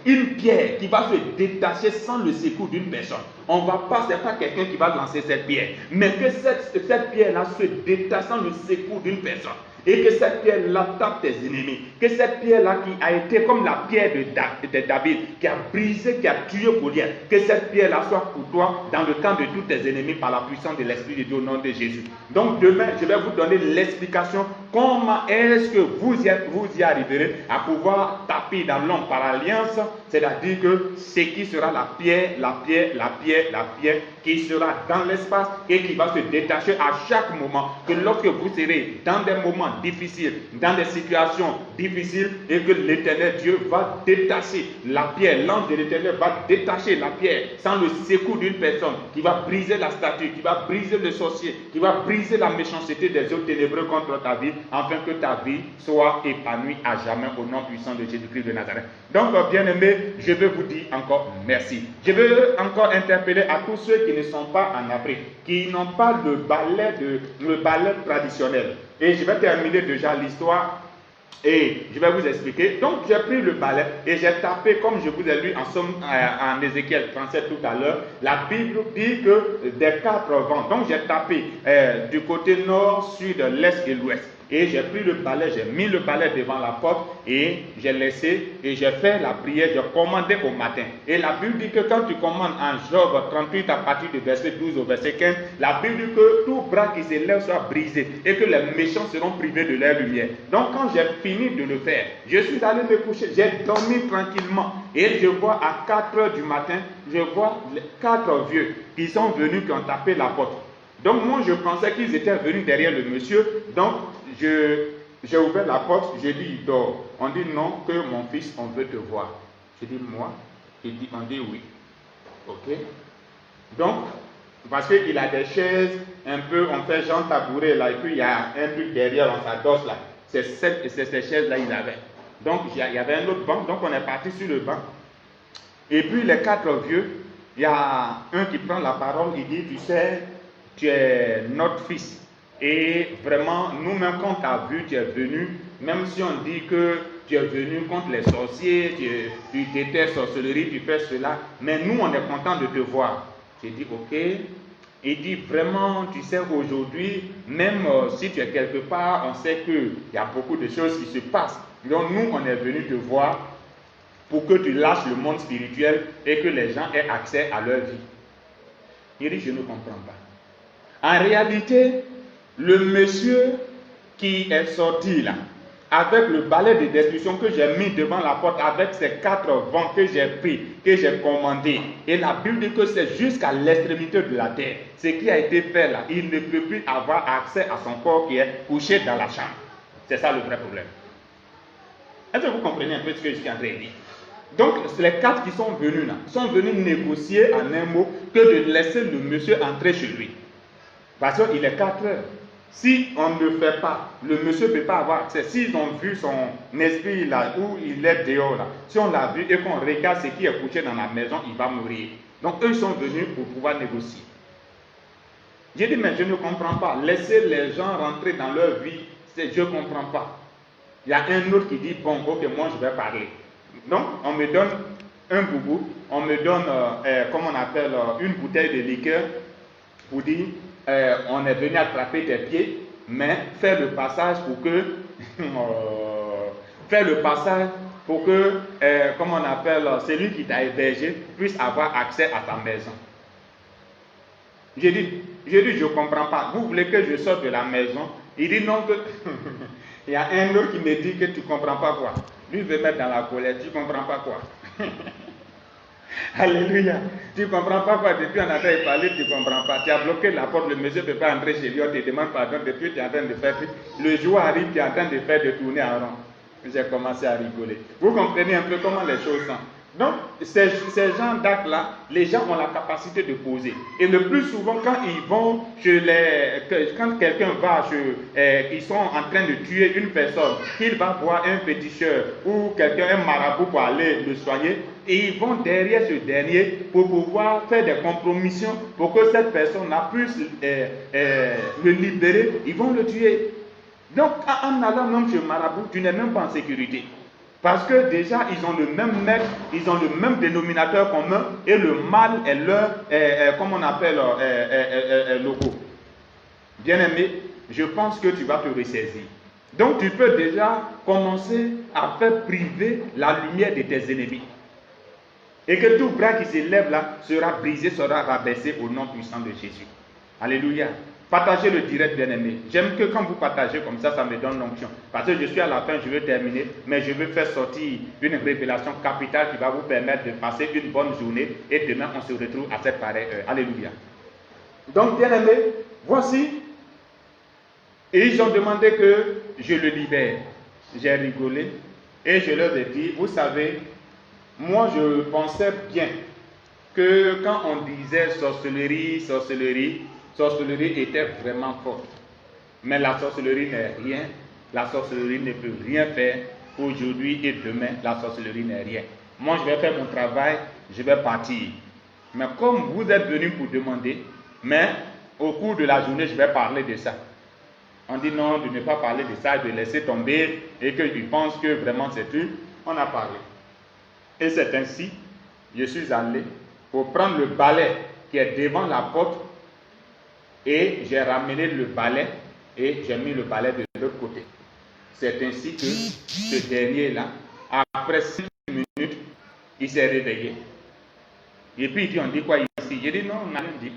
une pierre qui va se détacher sans le secours d'une personne. On va pas, c'est pas quelqu'un qui va lancer cette pierre, mais que cette pierre-là se détache sans le secours d'une personne. Et que cette pierre-là tape tes ennemis. Que cette pierre-là qui a été comme la pierre de David, qui a brisé, qui a tué Goliath, que cette pierre-là soit pour toi dans le camp de tous tes ennemis par la puissance de l'Esprit de Dieu au nom de Jésus. Donc demain, je vais vous donner l'explication comment est-ce que vous y arriverez à pouvoir taper dans l'homme par alliance, c'est-à-dire que ce qui sera la pierre qui sera dans l'espace et qui va se détacher à chaque moment. Que lorsque vous serez dans des moments difficiles, dans des situations difficiles, et que l'Éternel Dieu va détacher la pierre, l'ange de l'Éternel va détacher la pierre sans le secours d'une personne, qui va briser la statue, qui va briser le sorcier, qui va briser la méchanceté des autres ténébreux contre ta vie, afin que ta vie soit épanouie à jamais au nom puissant de Jésus-Christ de Nazareth. Donc, bien-aimés, je veux vous dire encore merci. Je veux encore interpeller à tous ceux qui ne sont pas en Afrique, qui n'ont pas le ballet traditionnel. Et je vais terminer déjà l'histoire et je vais vous expliquer. Donc, j'ai pris le balai et j'ai tapé, comme je vous ai lu en Ézéchiel 37 tout à l'heure, la Bible dit que des 4 vents. Donc, j'ai tapé du côté nord, sud, l'est et l'ouest. Et j'ai pris le balai, j'ai mis le balai devant la porte et j'ai laissé et j'ai fait la prière, j'ai commandé au matin. Et la Bible dit que quand tu commandes en Job 38 à partir du verset 12 au verset 15, la Bible dit que tout bras qui se lève soit brisé et que les méchants seront privés de leur lumière. Donc quand j'ai fini de le faire, je suis allé me coucher, j'ai dormi tranquillement et je vois à 4 heures du matin, je vois 4 vieux qui sont venus, qui ont tapé la porte. Donc moi je pensais qu'ils étaient venus derrière le monsieur, donc j'ai ouvert la porte, j'ai dit il dort. On dit non, que mon fils, on veut te voir. J'ai dit moi, on dit oui. Ok. Donc, parce qu'il a des chaises, un peu, on fait genre tabouret là, et puis il y a un truc derrière, on s'adosse là. C'est ces chaises-là il avait. Donc il y avait un autre banc, donc on est parti sur le banc. Et puis les 4 vieux, il y a un qui prend la parole, il dit, tu sais, tu es notre fils. Et vraiment, nous-mêmes, quand tu as vu, tu es venu, même si on dit que tu es venu contre les sorciers, tu détestes sorcellerie, tu fais cela, mais nous, on est content de te voir. J'ai dit, ok. Il dit, vraiment, tu sais, aujourd'hui, même si tu es quelque part, on sait qu'il y a beaucoup de choses qui se passent. Donc, nous, on est venu te voir pour que tu lâches le monde spirituel et que les gens aient accès à leur vie. Il dit, je ne comprends pas. En réalité, le monsieur qui est sorti là, avec le balai de destruction que j'ai mis devant la porte, avec ces 4 vents que j'ai pris, que j'ai commandé, et la Bible dit que c'est jusqu'à l'extrémité de la terre. Ce qui a été fait là, il ne peut plus avoir accès à son corps qui est couché dans la chambre. C'est ça le vrai problème. Est-ce que vous comprenez un peu ce que je suis en train de dire? Donc, les 4 qui sont venus là, sont venus négocier en un mot que de laisser le monsieur entrer chez lui. Parce qu'il est 4 heures. Si on ne fait pas, le monsieur ne peut pas avoir accès. S'ils ont vu son esprit là, où il est dehors là, si on l'a vu et qu'on regarde ce qui est couché dans la maison, il va mourir. Donc eux sont venus pour pouvoir négocier. J'ai dit, mais je ne comprends pas. Laissez les gens rentrer dans leur vie, je ne comprends pas. Il y a un autre qui dit, bon, ok, moi je vais parler. Donc on me donne un boubou, on me donne, comment on appelle, une bouteille de liqueur pour dire, on est venu attraper tes pieds, mais fais le passage pour que, comment on appelle, celui qui t'a hébergé puisse avoir accès à ta maison. J'ai dit, je ne comprends pas. Vous voulez que je sorte de la maison? Il dit non, que... Il y a un autre qui me dit que tu ne comprends pas quoi. Lui veut mettre dans la colère, tu ne comprends pas quoi. Alléluia. Tu ne comprends pas quoi. Depuis on a parlé, tu ne comprends pas. Tu as bloqué la porte, le monsieur ne peut pas entrer chez lui, on te demande pardon. Depuis tu es en train de faire. Le jour arrive, tu es en train de faire de tourner en rond. J'ai commencé à rigoler. Vous comprenez un peu comment les choses sont. Donc, ces gens d'actes-là, les gens ont la capacité de poser. Et le plus souvent, quand ils vont quand quelqu'un va ils sont en train de tuer une personne, qu'il va voir un féticheur ou quelqu'un, un marabout pour aller le soigner, et ils vont derrière ce dernier pour pouvoir faire des compromissions pour que cette personne-là puisse le libérer. Ils vont le tuer. Donc, en allant même chez le marabout, tu n'es même pas en sécurité. Parce que déjà, ils ont le même maître, ils ont le même dénominateur commun, et le mal est leur, comment on appelle, logo. Bien-aimé, je pense que tu vas te ressaisir. Donc, tu peux déjà commencer à faire priver la lumière de tes ennemis. Et que tout bras qui s'élève là sera brisé, sera rabaissé au nom puissant de Jésus. Alléluia. Partagez le direct, bien-aimé. J'aime que quand vous partagez comme ça, ça me donne l'onction. Parce que je suis à la fin, je veux terminer, mais je veux faire sortir une révélation capitale qui va vous permettre de passer une bonne journée. Et demain, on se retrouve à cette pareille heure. Alléluia. Donc, bien-aimé, voici. Et ils ont demandé que je le libère. J'ai rigolé et je leur ai dit, vous savez, moi je pensais bien que quand on disait sorcellerie était vraiment forte. Mais la sorcellerie n'est rien. La sorcellerie ne peut rien faire. Aujourd'hui et demain, la sorcellerie n'est rien. Moi, je vais faire mon travail, je vais partir. Mais comme vous êtes venus pour demander, mais au cours de la journée, je vais parler de ça. On dit non, de ne pas parler de ça, de laisser tomber, et qu'ils pensent que vraiment c'est tout. On a parlé. Et c'est ainsi, je suis allé pour prendre le balai qui est devant la porte, et j'ai ramené le balai et j'ai mis le balai de l'autre côté. C'est ainsi que ce dernier-là, après 5 minutes, il s'est réveillé. Et puis il dit, on dit quoi ici? J'ai dit non, on n'a rien dit.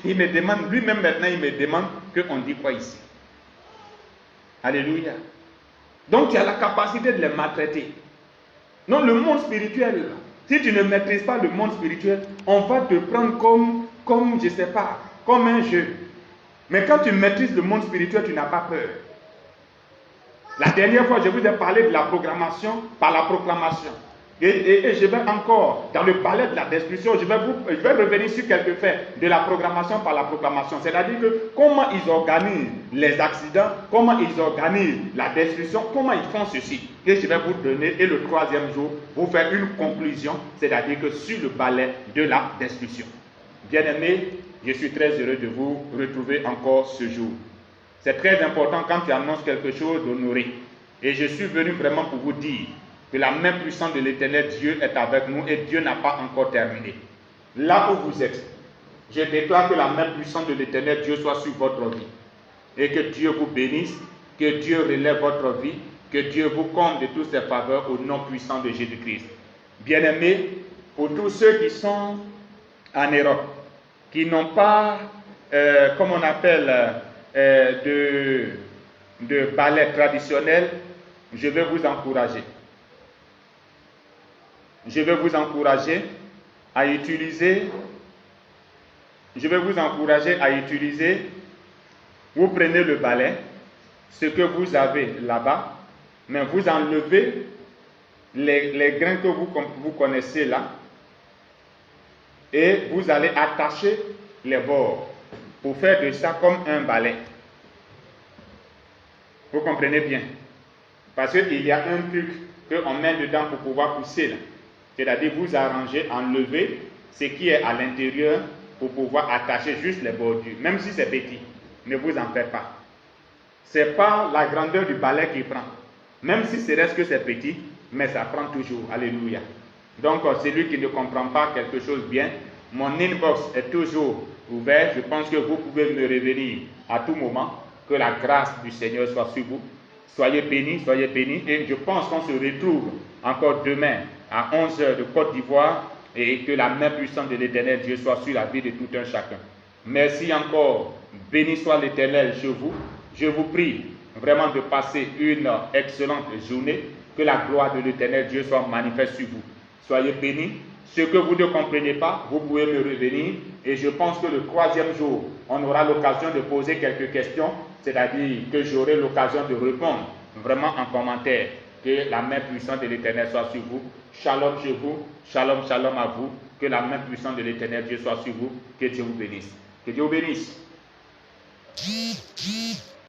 Il me demande, lui-même maintenant, il me demande qu'on dit quoi ici. Alléluia. Donc tu as la capacité de les maltraiter. Non, le monde spirituel, si tu ne maîtrises pas le monde spirituel, on va te prendre comme je ne sais pas, comme un jeu. Mais quand tu maîtrises le monde spirituel, tu n'as pas peur. La dernière fois, je vous ai parlé de la programmation par la proclamation. Et je vais encore, dans le balai de la destruction, je vais revenir sur quelques faits de la programmation par la proclamation. C'est-à-dire que comment ils organisent les accidents, comment ils organisent la destruction, comment ils font ceci. Et je vais vous donner, et le 3e jour, vous faire une conclusion, c'est-à-dire que sur le balai de la destruction. Bien-aimés, je suis très heureux de vous retrouver encore ce jour. C'est très important quand tu annonces quelque chose d'honorer. Et je suis venu vraiment pour vous dire que la main puissante de l'Éternel Dieu est avec nous et Dieu n'a pas encore terminé. Là où vous êtes, je déclare que la main puissante de l'Éternel Dieu soit sur votre vie. Et que Dieu vous bénisse, que Dieu relève votre vie, que Dieu vous comble de toutes ses faveurs au nom puissant de Jésus-Christ. Bien-aimés, pour tous ceux qui sont en Europe, qui n'ont pas, comme on appelle, de ballet traditionnel, je vais vous encourager. Je vais vous encourager à utiliser, vous prenez le balai, ce que vous avez là-bas, mais vous enlevez les grains que vous connaissez là, et vous allez attacher les bords pour faire de ça comme un balai. Vous comprenez bien? Parce qu'il y a un truc qu'on met dedans pour pouvoir pousser là. C'est-à-dire vous arrangez, enlever ce qui est à l'intérieur pour pouvoir attacher juste les bordures. Même si c'est petit, ne vous en faites pas. Ce n'est pas la grandeur du balai qui prend. Même si c'est reste que c'est petit, mais ça prend toujours. Alléluia. Donc, celui qui ne comprend pas quelque chose bien, mon inbox est toujours ouvert. Je pense que vous pouvez me revenir à tout moment. Que la grâce du Seigneur soit sur vous. Soyez bénis, soyez bénis. Et je pense qu'on se retrouve encore demain à 11h de Côte d'Ivoire et que la main puissante de l'Éternel Dieu soit sur la vie de tout un chacun. Merci encore. Béni soit l'Éternel chez vous. Je vous prie vraiment de passer une excellente journée. Que la gloire de l'Éternel Dieu soit manifeste sur vous. Soyez bénis. Ce que vous ne comprenez pas, vous pouvez me revenir. Et je pense que le 3e jour, on aura l'occasion de poser quelques questions. C'est-à-dire que j'aurai l'occasion de répondre vraiment en commentaire. Que la main puissante de l'Éternel soit sur vous. Shalom chez vous. Shalom, shalom à vous. Que la main puissante de l'Éternel Dieu soit sur vous. Que Dieu vous bénisse. Que Dieu vous bénisse.